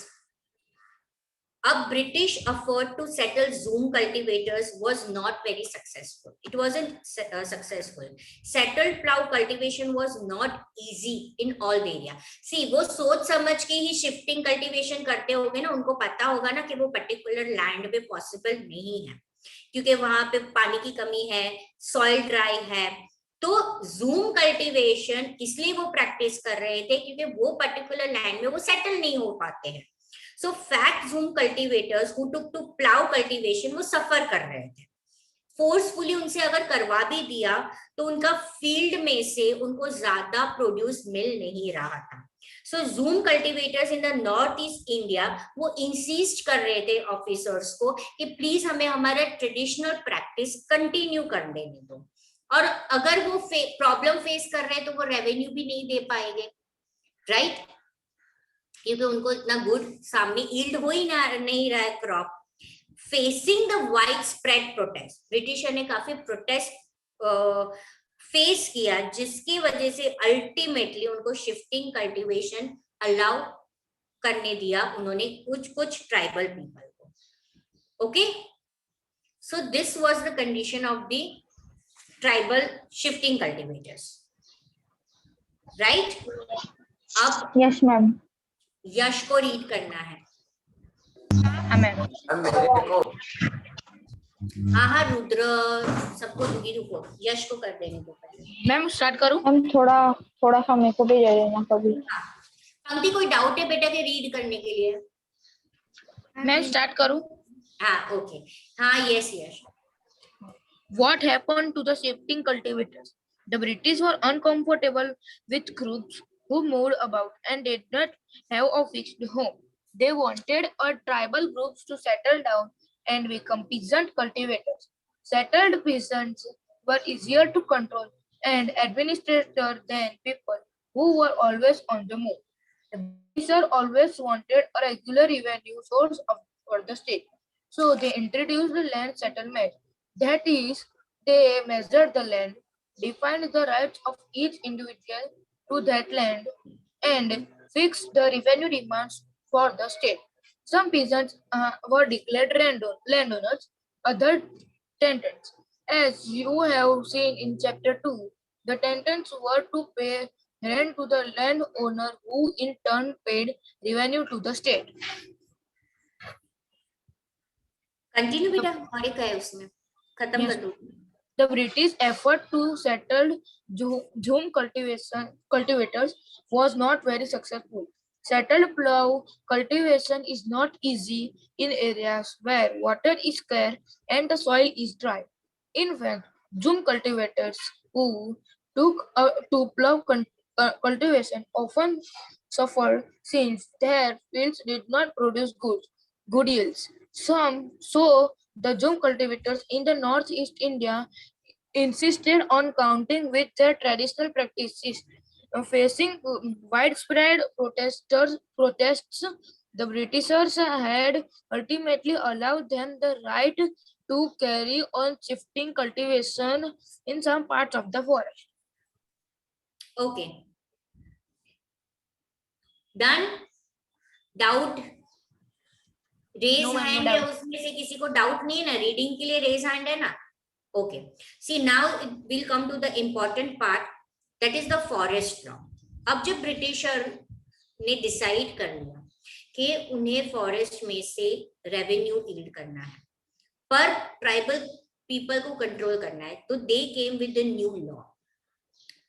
A British effort to settle Zoom cultivators was not very successful. It wasn't successful. Settled plough cultivation was not easy in all the area. See, वो सोच समझ के ही shifting cultivation करते होंगे ना, उनको पता होगा ना कि वो particular land पे possible नहीं है, क्योंकि वहां पे पानी की कमी है, soil dry है। तो Zoom cultivation इसलिए वो practice कर रहे थे क्योंकि वो particular land में वो settle नहीं हो पाते हैं। So fat Zoom cultivators who took to plough cultivation वो सफर कर रहे थे। फोर्सफुली उनसे अगर करवा भी दिया तो उनका फील्ड में से उनको ज्यादा प्रोड्यूस मिल नहीं रहा था। सो Zoom cultivators in the north east India वो इंसिस्ट कर रहे थे ऑफिसर्स को कि प्लीज हमें हमारा ट्रेडिशनल प्रैक्टिस कंटिन्यू करने दो, और अगर वो प्रॉब्लम फेस कर रहे हैं तो वो रेवेन्यू भी नहीं दे पाएंगे, राइट? क्योंकि उनको इतना गुड सामने यील्ड हो ही नहीं रहा है crop. Facing the wide spread protest, britisher ने काफी प्रोटेस्ट फेस किया, जिसकी वजह से अल्टीमेटली उनको शिफ्टिंग कल्टीवेशन अलाउ करने दिया उन्होंने कुछ ट्राइबल पीपल को। Okay, so this was the condition of the tribal shifting cultivators, right? अब यस मैम। यश को रीड करना है। हाँ रुद्र सबको दूंगी, रुको यश को कर देने को पहले। मैम स्टार्ट करूं? मैम थोड़ा सा मेरे को भी दे देना कभी। पंक्ति कोई डाउट है बेटा के रीड करने के लिए? मैं स्टार्ट करूं? हाँ ओके, हाँ yes Yash. What happened to the shifting cultivators? The British were uncomfortable with groups who moved about and did not have a fixed home. They wanted a tribal groups to settle down and become peasant cultivators. Settled peasants were easier to control and administer than people who were always on the move. The Britishers always wanted a regular revenue source for the state, so they introduced the land settlement. That is, they measured the land, defined the rights of each individual to that land, and fixed the revenue demands for the state. Some peasants were declared landowners, other tenants. As you have seen in chapter 2, the tenants were to pay rent to the landowner, who in turn paid revenue to the state. Continue बेटा, और एक है उसमें, खत्म Yes. कर दो। The British effort to settle jhum cultivators was not very successful. Settled plough cultivation is not easy in areas where water is scarce and the soil is dry. In fact, jhum cultivators who took to plough cultivation often suffered since their fields did not produce good yields. So the jhum cultivators in the northeast India insisted on counting with their traditional practices. Facing widespread protests, the Britishers had ultimately allowed them the right to carry on shifting cultivation in some parts of the forest. Okay. Done? Doubt? Raise No, ma'am, no hand है doubt. उसमें से किसी को doubt नहीं है ना? Reading के लिए रेज हैंड है ना? Okay. See, now it will come to the important part, that is the forest law. अब जब ब्रिटिशर ने डिसाइड कर लिया कि उन्हें फॉरेस्ट में से रेवेन्यू ईल्ड करना है, पर ट्राइबल पीपल को कंट्रोल करना है, तो they came with the new law,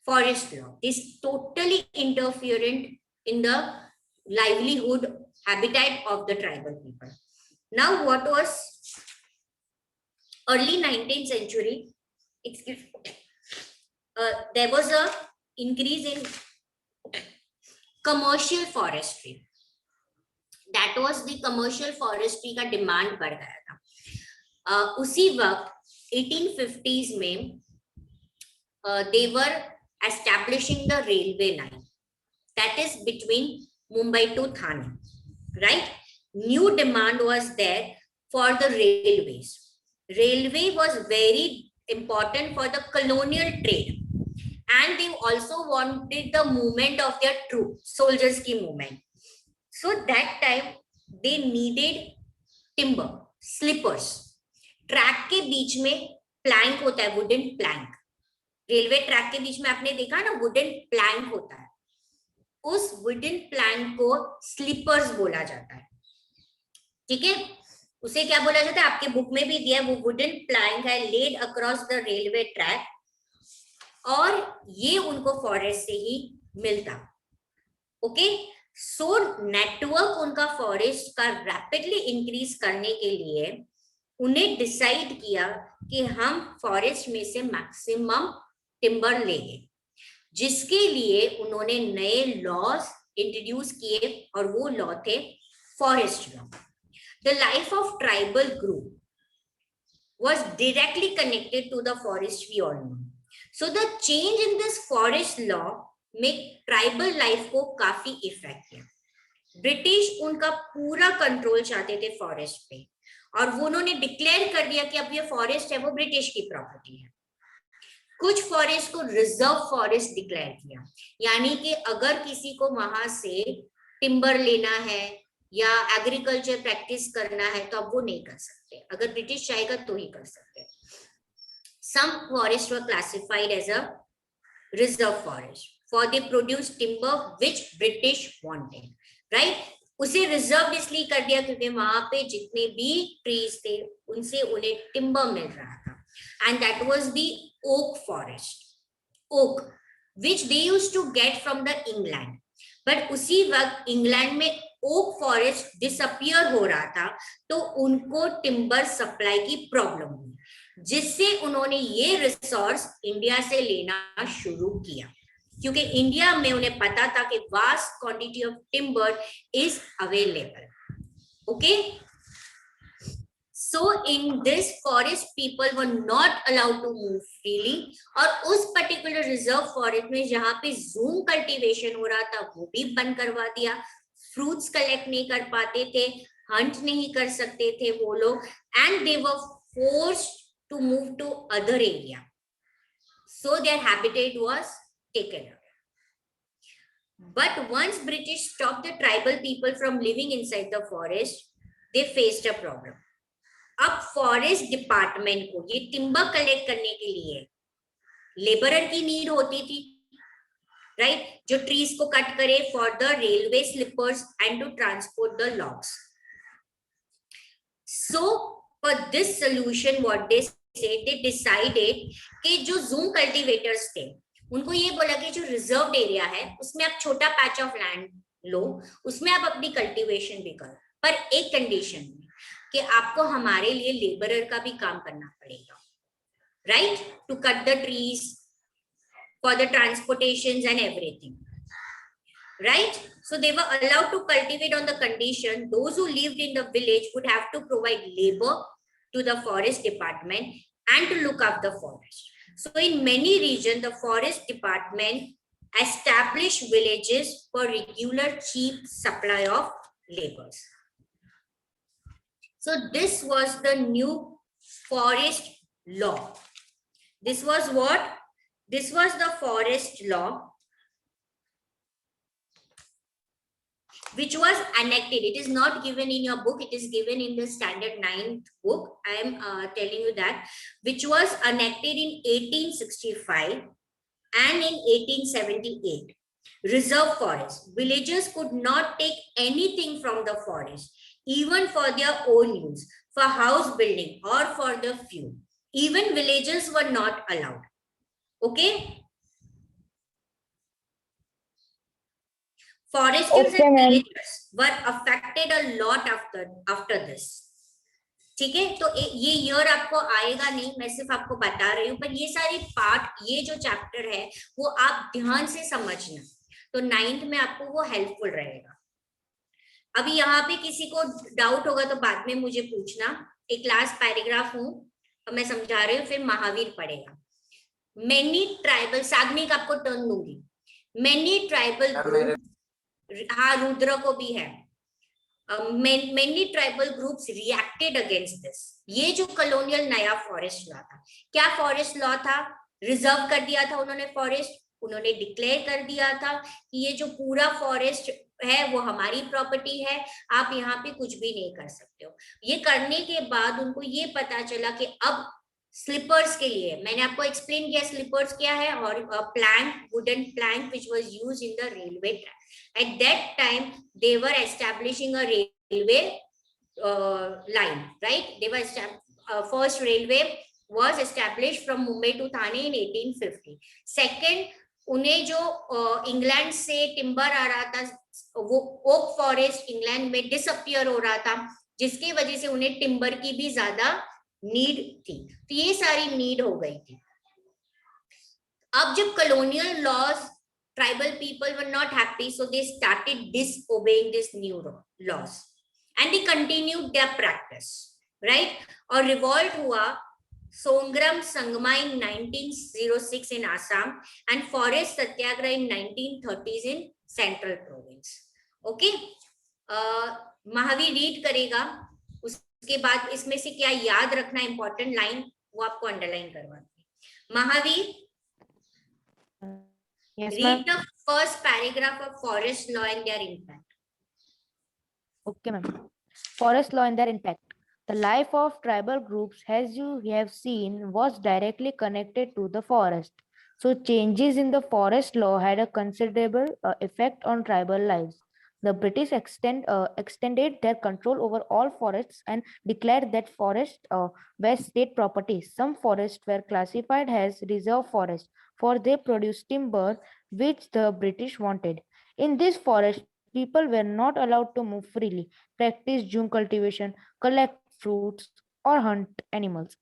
forest law. This totally interferent in the livelihood habitat of the tribal people. Now, what was early 19th century? There was a increase in commercial forestry. That was the commercial forestry का demand बढ़ गया था. उसी वक्त 1850s में they were establishing the railway line, that is between Mumbai to Thane, right? New demand was there for the railways. Railway was very important for the colonial trade, and they also wanted the movement of their troops, soldiers ki movement. So that time they needed timber, slippers. Track के बीच में Planck होता है, wooden plank. Railway track के बीच में आपने देखा ना, wooden plank होता है. उस वुडन प्लैंक को स्लीपर्स बोला जाता है. ठीक है, उसे क्या बोला जाता है? आपके बुक में भी दिया है, वो वुडन प्लैंक है laid across the railway track, और ये उनको फॉरेस्ट से ही मिलता. ओके, सो नेटवर्क उनका फॉरेस्ट का रैपिडली इंक्रीज करने के लिए उन्हें डिसाइड किया कि हम फॉरेस्ट में से मैक्सिमम टिम्बर लेंगे, जिसके लिए उन्होंने नए लॉज इंट्रोड्यूस किए, और वो लॉ थे forest law. The life of tribal group was directly connected to the forest, we all know. So the change in this forest law में ट्राइबल लाइफ को काफी इफेक्ट किया. ब्रिटिश उनका पूरा कंट्रोल चाहते थे फॉरेस्ट पे, और वो उन्होंने डिक्लेयर कर दिया कि अब ये फॉरेस्ट है वो ब्रिटिश की प्रॉपर्टी है. कुछ फॉरेस्ट को रिजर्व फॉरेस्ट डिक्लेयर किया, यानी कि अगर किसी को वहां से टिम्बर लेना है या एग्रीकल्चर प्रैक्टिस करना है तो अब वो नहीं कर सकते, अगर ब्रिटिश चाहेगा तो ही कर सकते. Some forests were classified as a reserve forest for they produce timber which British wanted, right? उसे रिजर्व इसलिए कर दिया क्योंकि वहां पे जितने भी ट्रीज थे उनसे उन्हें टिम्बर मिल रहा था, and that was the oak forest, oak which they used to get from the England. But उसी वक्त इंग्लैंड में ओक फॉरेस्ट डिसअपियर हो रहा था, तो उनको टिम्बर सप्लाई की प्रॉब्लम हुई, जिससे उन्होंने ये रिसोर्स इंडिया से लेना शुरू किया, क्योंकि इंडिया में उन्हें पता था कि vast quantity of timber is available. Okay, so in this forest people were not allowed to move freely, और उस पर्टिकुलर रिजर्व फॉरेस्ट में जहां पे जूम कल्टीवेशन हो रहा था वो भी बंद करवा दिया. फ्रूट्स कलेक्ट नहीं कर पाते थे, हंट नहीं कर सकते थे वो लोग, and they were forced to move to other area, so their habitat was taken away. But once British stopped the tribal people from living inside the forest, they faced a problem. अब forest department को ये timber collect करने के लिए labourer की need होती थी, right, जो ट्रीज को कट करे for the railway sleepers and to transport the logs. So For this solution, what they said, they decided कि जो जूम कल्टीवेटर्स थे उनको ये बोला कि जो रिजर्व्ड एरिया है उसमें आप छोटा पैच ऑफ लैंड लो, उसमें आप अपनी कल्टीवेशन भी करो, पर एक कंडीशन में कि आपको हमारे लिए लेबरर का भी काम करना पड़ेगा, right, to cut the trees for the transportations and everything, right? So they were allowed to cultivate on the condition those who lived in the village would have to provide labor to the forest department and to look after the forest. So in many regions, the forest department established villages for regular cheap supply of laborers. So this was the new forest law. This was what? This was the forest law which was enacted. It is not given in your book, it is given in the standard 9th book. I am telling you that, which was enacted in 1865 and in 1878. Reserve forest. Villagers could not take anything from the forest, even for their own use, for house building or for the fuel. Even villagers were not allowed. Okay? Foresters and villagers were affected a lot after this. ठीक है, तो ये year आपको आएगा नहीं, मैं सिर्फ आपको बता रही हूँ, पर ये सारी पार्ट, ये जो चैप्टर है वो आप ध्यान से समझना, तो 9th में आपको वो हेल्पफुल रहेगा. अभी यहाँ पे किसी को डाउट होगा तो बाद में मुझे पूछना. एक लास्ट पैराग्राफ हूँ, अब मैं समझा रही हूँ, फिर महावीर पढ़ेगा. मेनी ट्राइबल, साग्निक आपको टर्न दूंगी. मेनी ट्राइबल, हाँ रुद्र को भी है. Many tribal groups reacted against this. ये जो कॉलोनियल नया फॉरेस्ट लॉ था, क्या फॉरेस्ट लॉ था? रिजर्व कर दिया था उन्होंने फॉरेस्ट, उन्होंने डिक्लेयर कर दिया था कि ये जो पूरा फॉरेस्ट है वो हमारी प्रॉपर्टी है, आप यहाँ पे कुछ भी नहीं कर सकते हो. ये करने के बाद उनको ये पता चला कि अब स्लीपर्स के लिए, मैंने आपको एक्सप्लेन किया स्लीपर्स क्या है, और plank, wooden plank which was used in the railway track. At that time they were establishing a railway line, right? They were first railway was established from Mumbai to Thane in 1850. Second, उन्हें जो England से timber आ रहा था, वो okay forest England में disappear हो रहा था, जिसकी वजह से उन्हें टिम्बर की भी ज्यादा नीड थी. तो ये सारी नीड हो गई थी. अब जब colonial laws, tribal people were not happy, so they started disobeying this new laws and they continued their practice, right? और revolt हुआ Songram Sangma in 1906 in Assam and forest satyagraha in 1930s in Central Province. Okay, Mahavir read करेगा, उसके बाद इसमें से क्या याद रखना इंपॉर्टेंट लाइन वो आपको अंडरलाइन करवाती है. Mahavir, Yes, read the first paragraph of forest law and their impact. Okay, ma'am. Forest law and their impact. The life of tribal groups, as you have seen, was directly connected to the forest. So changes in the forest law had a considerable effect on tribal lives. The British extended their control over all forests and declared that forests were state property. Some forests were classified as reserve forests, for they produced timber which the British wanted. In this forest, people were not allowed to move freely, practice Jhum cultivation, collect fruits, or hunt animals.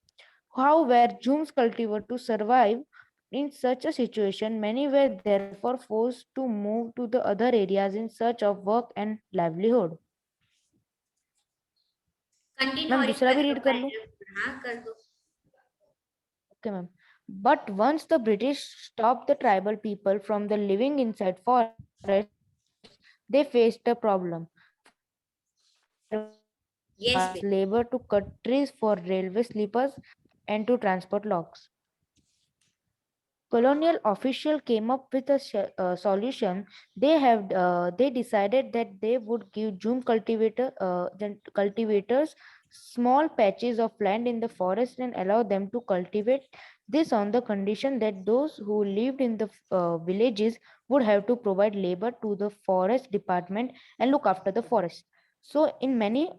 How were Jhums cultivated to survive? In such a situation, many were therefore forced to move to the other areas in search of work and livelihood. Continue. Ma'am दूसरा भी read कर लूं? हाँ कर दो. Okay, ma'am. But once the British stopped the tribal people from the living inside forests, they faced a problem. Yes, Labor to cut trees for railway sleepers and to transport logs. Colonial official came up with a solution. They decided that they would give Jhum cultivators small patches of land in the forest and allow them to cultivate this on the condition that those who lived in the villages would have to provide labor to the forest department and look after the forest. So in many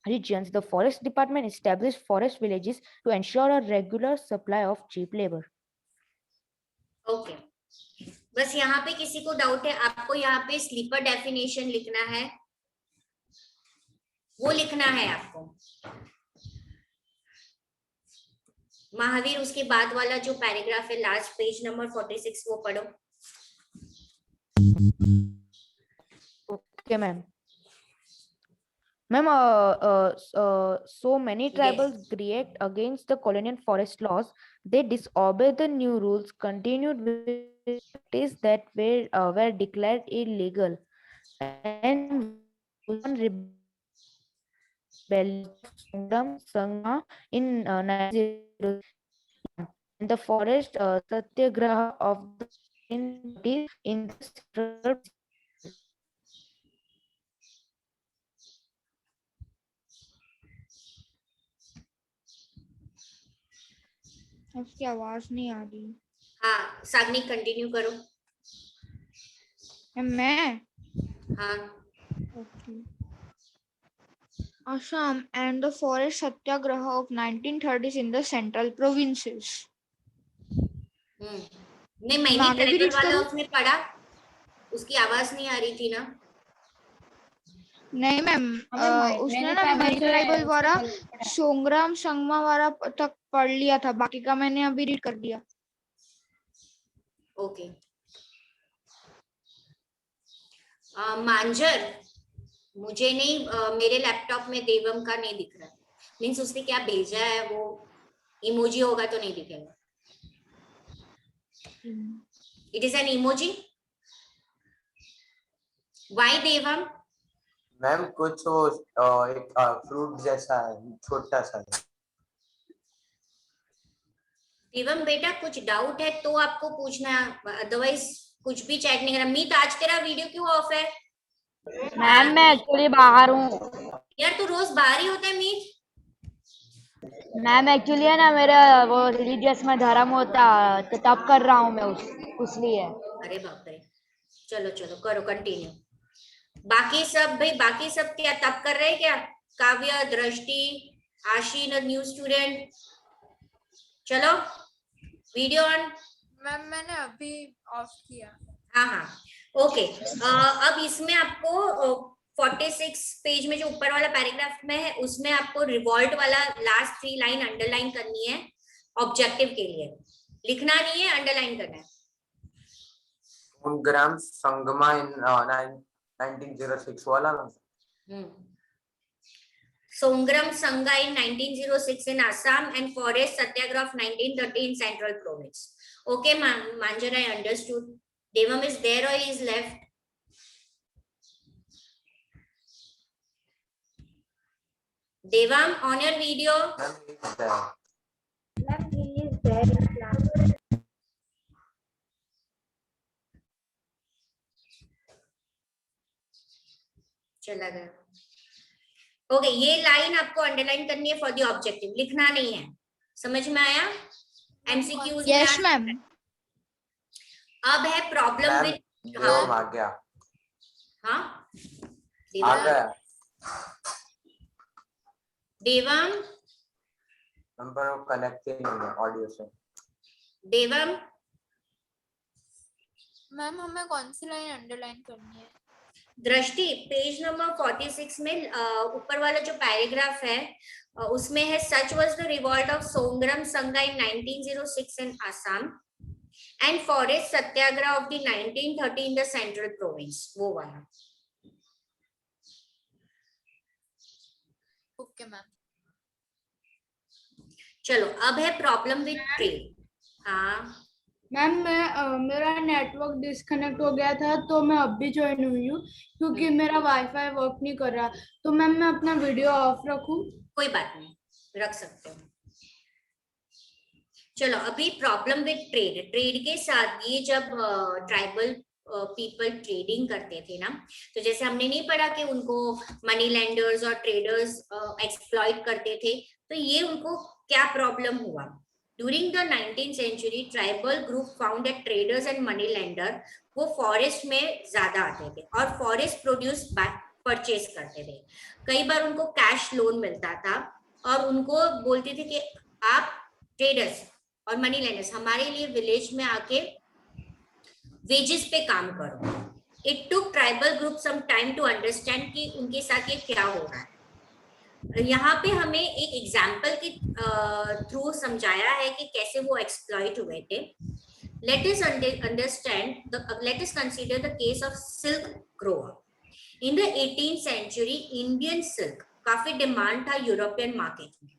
regions, the forest department established forest villages to ensure a regular supply of cheap labor. Okay, बस यहाँ पे किसी को doubt है? आपको यहाँ पे sleeper definition लिखना है, वो लिखना है आपको। महावीर, उसके बाद वाला जो पैराग्राफ है लास्ट पेज नंबर 46 वो पढ़ो। Okay, ma'am. Ma'am, so many tribals react against the colonial forest laws. They disobey the new rules, continued with practices that were declared illegal, and one rebellion Sangha in 1900, and the forest satyagraha of the in the central. उसकी आवाज नहीं आ रही। हाँ Sagnik, continue करो। मैं हाँ okay. Assam and the forest satyagraha of 1930s in the central provinces. नहीं, मैंने आगे भी ट्राइबल read वाला करूं? उसमें पढ़ा, उसकी आवाज नहीं आ रही थी ना। नहीं मैम, उसने ना मैरी ट्राइबल वाला सोंग्राम संगमा वाला तक पढ़ लिया था, बाकी का मैंने अभी रीड कर दिया। ओके मांजर, मुझे नहीं, मेरे लैपटॉप में देवम का नहीं दिख रहा, मीन्स उसने क्या भेजा है, वो इमोजी होगा तो नहीं दिखेगा। It is an emoji. Why Devam? Ma'am कुछ वो एक फ्रूट जैसा है, छोटा सा। देवम बेटा, कुछ डाउट है तो आपको पूछना, अदरवाइज कुछ भी चैट नहीं करना। मीत, आज तेरा वीडियो क्यों ऑफ है? मैम मैं एक्चुअली बाहर हूँ। यार तू रोज बाहर ही होता है मीत। मैम एक्चुअली है ना, मेरा वो रिलीजियस में धर्म होता तो तब कर रहा हूँ मैं उस लिए। अरे बाप रे, चलो चलो करो कंटिन्यू। बाकी सब भाई, बाकी सब क्या तब कर रहे हैं क्या? काव्य, दृष्टि, आशीन, न्यू स्टूडेंट, चलो वीडियो ऑन। मैम मैंने अभी ऑफ किया। हाँ हाँ ओके। अब इसमें आपको 46 पेज में जो ऊपर वाला पैराग्राफ में है उसमें आपको रिवॉल्ट वाला लास्ट 3 लाइन अंडरलाइन करनी है। ऑब्जेक्टिव के लिए लिखना नहीं है, अंडरलाइन करना है। ग्राम संगमा इन 1906 वाला ना। Songram Sangha in 1906 in Assam and Forest Satyagraha of 1930 in Central Province. Okay, Manjar, I understood. Devam is there or he is left? Devam, on your video. चला गया। ओके, ये लाइन आपको अंडरलाइन करनी है फॉर द ऑब्जेक्टिव, लिखना नहीं है। समझ में आया? एमसीक्यूज। Yes ma'am. अब है प्रॉब्लम विद। हाँ आ गया। हाँ आ गया। देवम नंबर कनेक्ट नहीं है ऑडियो से। देवम मैम हमें कौन सी लाइन अंडरलाइन करनी है? दृष्टि, पेज नंबर 46 में ऊपर वाला जो पैराग्राफ है उसमें है such was the revolt of Songram Sangha in 1906 in Assam and forest satyagraha of the 1930 in the central province, वो वाला। Okay ma'am. चलो अब है प्रॉब्लम विद ट्रेड। हाँ मैम, मैं मेरा नेटवर्क डिस्कनेक्ट हो गया था तो मैं अब भी ज्वाइन हुई हूँ क्योंकि मेरा वाईफाई वर्क नहीं कर रहा। तो मैम मैं अपना वीडियो ऑफ रखूं? कोई बात नहीं, रख सकते हो। चलो अभी प्रॉब्लम विद ट्रेड। ट्रेड के साथ ये जब ट्राइबल पीपल ट्रेडिंग करते थे ना, तो जैसे हमने नहीं पढ़ा कि उनको मनी लैंडर्स और ट्रेडर्स एक्सप्लॉइट करते थे, तो ये उनको क्या प्रॉब्लम हुआ? During the 19th century, tribal group found that traders and money lender वो फॉरेस्ट में ज्यादा आते थे और फॉरेस्ट प्रोड्यूस परचेज करते थे। कई बार उनको कैश लोन मिलता था और उनको बोलते थे कि आप ट्रेडर्स और मनी लेंडर्स हमारे लिए विलेज में आके वेजेस पे काम करो। It took tribal group some time to understand कि उनके साथ ये क्या हो रहा है। यहाँ पे हमें एक एग्जाम्पल के थ्रू समझाया है कि कैसे वो एक्सप्लॉइट हुए थे। Let us consider the case of silk grower. In the 18th century, Indian silk काफी डिमांड था यूरोपियन मार्केट में।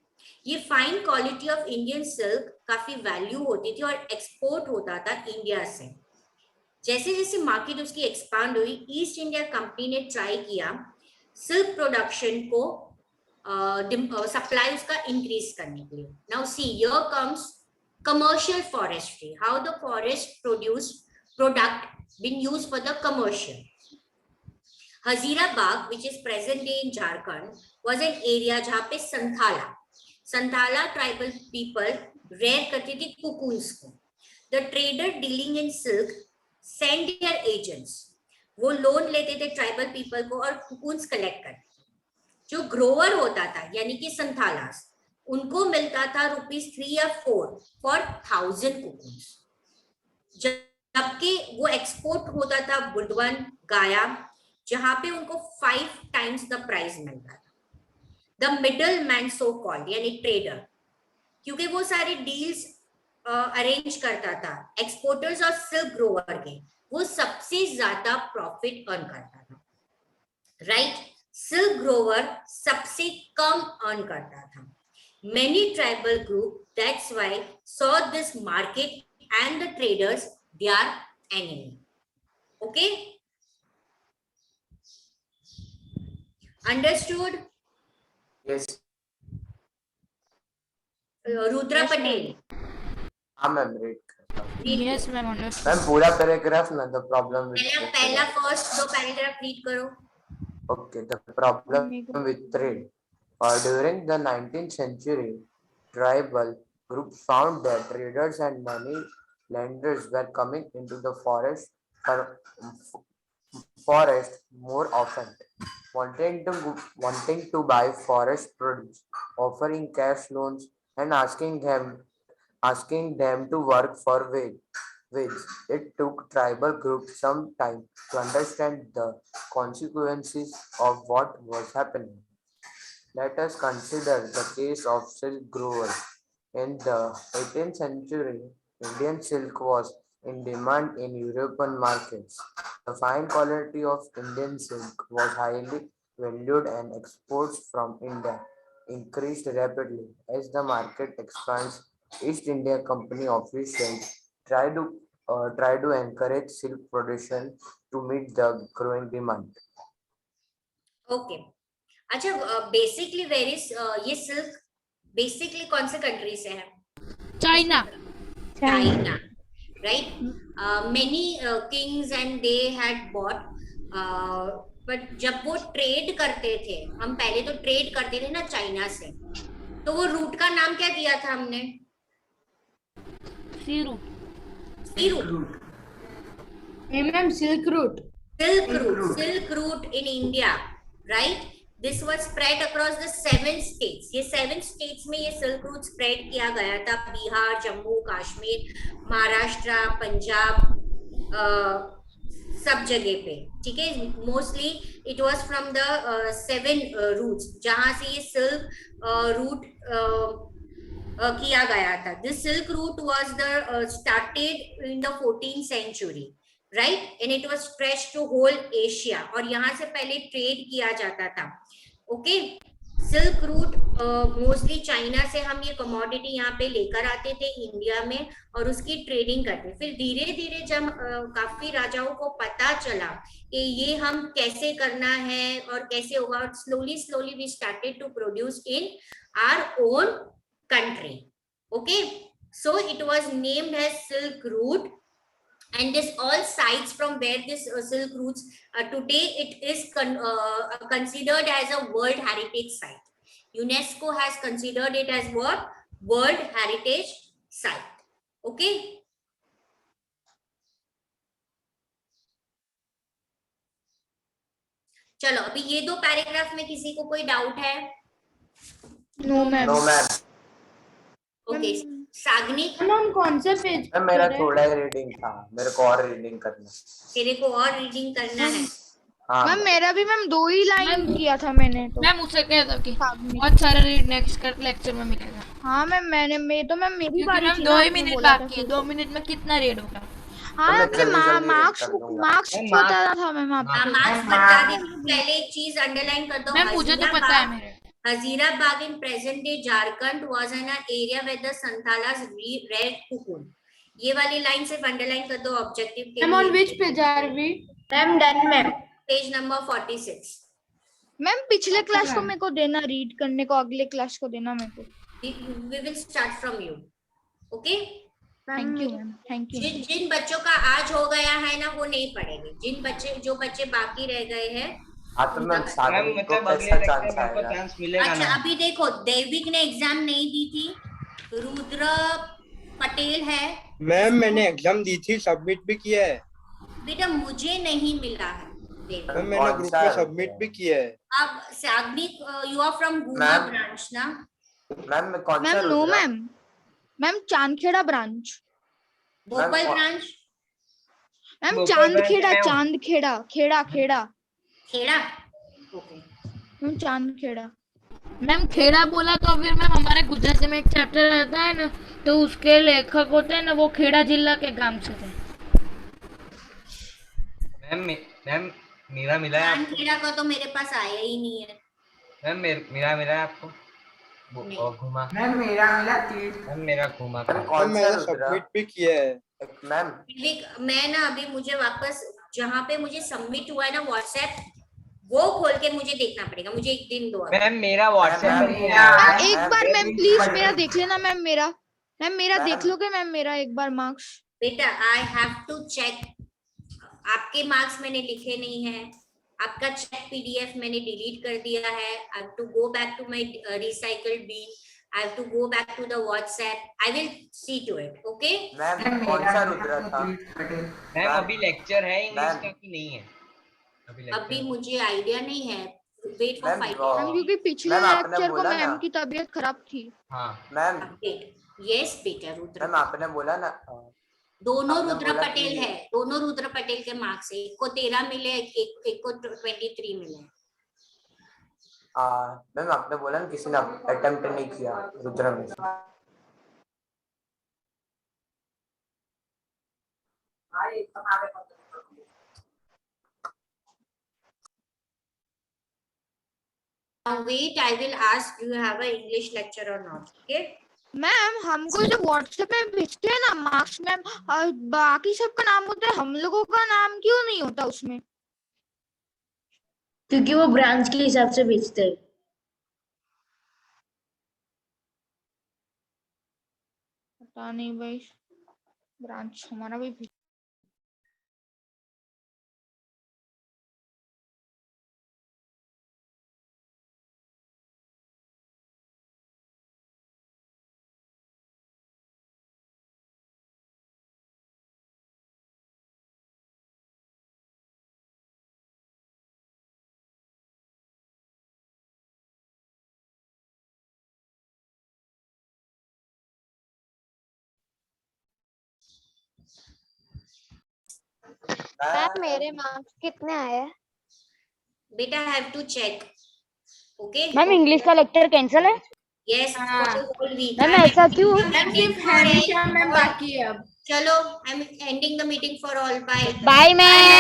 ये fine quality of Indian silk काफी वैल्यू होती थी और एक्सपोर्ट होता था इंडिया से। जैसे जैसे मार्केट उसकी एक्सपांड हुई, ईस्ट इंडिया कंपनी ने ट्राई किया सिल्क प्रोडक्शन को सप्लाई उसका इंक्रीज करने के लिए। Now see here comes commercial forestry, how the forest produced product being used for the commercial. Hazira Bagh, which is present day in Jharkhand, was an area जहाँ पे संथाला tribal people rare करते थे कुकुन्स को। The trader dealing in silk send their agents, वो loan लेते थे tribal people को और कुकुन्स कलेक्ट करते थे। जो ग्रोवर होता था यानी कि संथालास, उनको मिलता था ₹3 या 4 फॉर 1000 कुकुन्स, जबकि वो एक्सपोर्ट होता था बुडवन गाया जहां पे उनको 5 टाइम्स द प्राइस मिलता था। The middle man so called यानी ट्रेडर, क्योंकि वो सारे डील्स अरेंज करता था एक्सपोर्टर्स और सिल्क ग्रोवर के, वो सबसे ज्यादा प्रॉफिट अर्न करता था। राइट, सिल्क ग्रोवर सबसे कम अर्न करता था। Many tribal group, that's why, saw this market and the traders their enemy. Okay? Understood? Yes. Rudra Patel. हाँ मैम रीड करता हूँ। Yes, ma'am, understood. मैम पूरा पैराग्राफ ना द प्रॉब्लम पहला फर्स्ट 2 पैराग्राफ रीड करो। Okay, the problem with trade. During the 19th century, tribal groups found that traders and money lenders were coming into the forest more often, wanting to buy forest produce, offering cash loans, and asking them to work for wage. It took tribal groups some time to understand the consequences of what was happening. Let us consider the case of silk growers. In the 18th century, Indian silk was in demand in European markets. The fine quality of Indian silk was highly valued and exports from India increased rapidly. As the market expands, East India Company officials try to encourage silk production to meet the growing demand. Okay. अच्छा, basically where is ये silk basically कौन से country से है? China. China, right? Many kings and they had bought, but जब वो trade करते थे, हम पहले तो ट्रेड करते थे ना चाइना से, तो वो रूट का नाम क्या दिया था हमने? Sea route. Sea route. Ma'am, silk route. Silk route in India, right? This was spread across the 7 states. ये 7 states में ये सिल्क रूट स्प्रेड किया गया था। बिहार, जम्मू कश्मीर, महाराष्ट्र, पंजाब, सब जगह पे, ठीक है। Mostly it was from the 7 routes जहां से ये सिल्क रूट किया गया था। This silk route was the started in the 14th century, right? And it was stretched to whole Asia, और यहाँ से पहले ट्रेड किया जाता था। Okay, silk route mostly China से हम ये कमोडिटी यहाँ पे लेकर आते थे इंडिया में और उसकी ट्रेडिंग करते। फिर धीरे धीरे जब काफी राजाओं को पता चला कि ये हम कैसे करना है और कैसे होगा, और slowly we started to produce in our own country. Okay, so it was named as Silk Route, and this all sites from where this silk routes today it is considered as a World Heritage Site. UNESCO has considered it as what? World Heritage Site. Okay. चलो अभी ये दो paragraph में किसी को कोई doubt है? No ma'am. No ma'am. Okay Sagnik, हम कौन से पेज मैम मेरा थोड़ा ही रीडिंग था, मेरे को और रीडिंग करना। तेरे को और रीडिंग करना है? हाँ मैम मेरा भी मैम 2 ही लाइन किया था मैंने तो। मैम उसे कह दो कि बहुत सारा रीड नेक्स्ट लेक्चर में मिलेगा। हाँ मैम मैं तो मैम मेरी क्योंकि बारी मैम थी 2 ना, ही आपने मिनट बोला था बाकी है, कि- 2 मिनट में कितना रीड होगा? हाँ मैं आपने जल्दी जल्दी मार्क्स कर दूंगा। मार्क्स मैम, बताना था मैम आपको। हाँ मार्क्स बता दे, पहले एक चीज अंडरलाइन कर दो। मैम मुझे तो पता है मेरे। Hazirabad in present day Jharkhand was an area where the Santalas reared cocoon. ये वाली लाइन सिर्फ अंडरलाइन कर दो ऑब्जेक्टिव के मैम ऑन लिए। Which page are we? Ma'am done ma'am. Page number 46। Ma'am पिछले क्लास को मेरे को देना रीड करने को, अगले क्लास को देना मेरे को। We will start from you. Okay? Thank you ma'am, thank you. जिन बच्चों का आज हो गया है ना वो नहीं पढ़ेंगे, जो बच्चे बाकी रह गए हैं। हाँ तो मैम मैम सागनी को मतलब अगले कैसा लेक्चर चांस में आपको आएगा? चांस मिलेगा अच्छा ना? अभी देखो दैविक ने एग्जाम नहीं दी थी, रुद्र पटेल है। मैम मैंने एग्जाम दी थी, सबमिट भी किया है। बेटा मुझे नहीं मिला है। देखो मैम मैंने ग्रुप में सबमिट भी किया है। अब Sagnik you are from Guna ma'am. Branch ना? मैम मैं कौन सा ma'am no Rudra? Ma'am Chandkheda branch. Bhopal ma'am, branch? Ma'am Bhopal Chandkheda, branch में हूँ। Chandkheda, Kheda Kheda Kheda? Okay ma'am Chandkheda. Ma'am Kheda बोला तो फिर मैम हमारे गुजराती में एक चैप्टर रहता है ना, तो उसके लेखक होते हैं ना, वो खेड़ा जिला के गांव से थे। मैम मेरा मिला है आपको? खेड़ा का तो मेरे पास आया ही नहीं है। मैम मेरा मिला है आपको? नहीं। और घुमा। मैम मेरा मिला 30। मैम मेरा घुमा मैम था। कौन सा मैंने रुद्रा? सबमिट भी किया है। मैम मैं ना अभी मुझे वापस जहाँ पे मुझे सबमिट हुआ है ना व्हाट्सएप, वो खोल के मुझे देखना पड़ेगा। मुझे एक दिन दो। मैम मेरा व्हाट्सएप मैम, पर नहीं मेरा- आया। मैम एक बार मैम प्लीज मेरा देख लेना मैम, मेरा मैम। देख लोगे मैम मेरा एक बार मार्क्स? बेटा आई हैव टू चेक। आपके मार्क्स मैंने लिखे नहीं है, आपका चेक पीडीएफ मैंने डिलीट कर दिया है। I have to go back to my recycled bin. I have to go back to the WhatsApp. I will see to it. Okay? Ma'am ma'am कौन मेरा सा मिला रुद्रा था? पटेल। मैम अभी लेक्चर है इंग्लिश मैम। का कि नहीं है? अभी अभी lecture- मुझे आइडिया नहीं है। वेट फॉर मैम, 5 वो- मैम क्योंकि पिछले मैम, आपने लेक्चर को बोला मैम ना। की तबीयत खराब थी। हाँ मैम यस बेटा रुद्र। मैम आपने बोला ना दोनों आपने रुद्र बोला पटेल कि- है, दोनों रुद्र पटेल के मार्क्स है। एक को 13 मिले, एक को 23 मिले। मैम आपने बोला ना किसी ने अटेम्प्ट नहीं किया रुद्रा में से। Now wait, I will ask, do you have an English lecture or not? Okay? Ma'am हमको जो व्हाट्सएप में भेजते हैं ना मार्क्स मैम, बाकी सबका नाम होता है, हम लोगों का नाम क्यों नहीं होता उसमें? क्योंकि वो ब्रांच के हिसाब से भेजते हैं। पता नहीं भाई, ब्रांच हमारा भी मैम मेरे मार्क्स कितने आए? बेटा I have to check. Okay? Ma'am English का लेक्चर कैंसिल है? Yes, for the whole week. Ma'am ऐसा क्यों? मैम सिर्फ हैमिशा मैम बाकी है अब। चलो, I'm ending the meeting for all. Bye. Bye ma'am.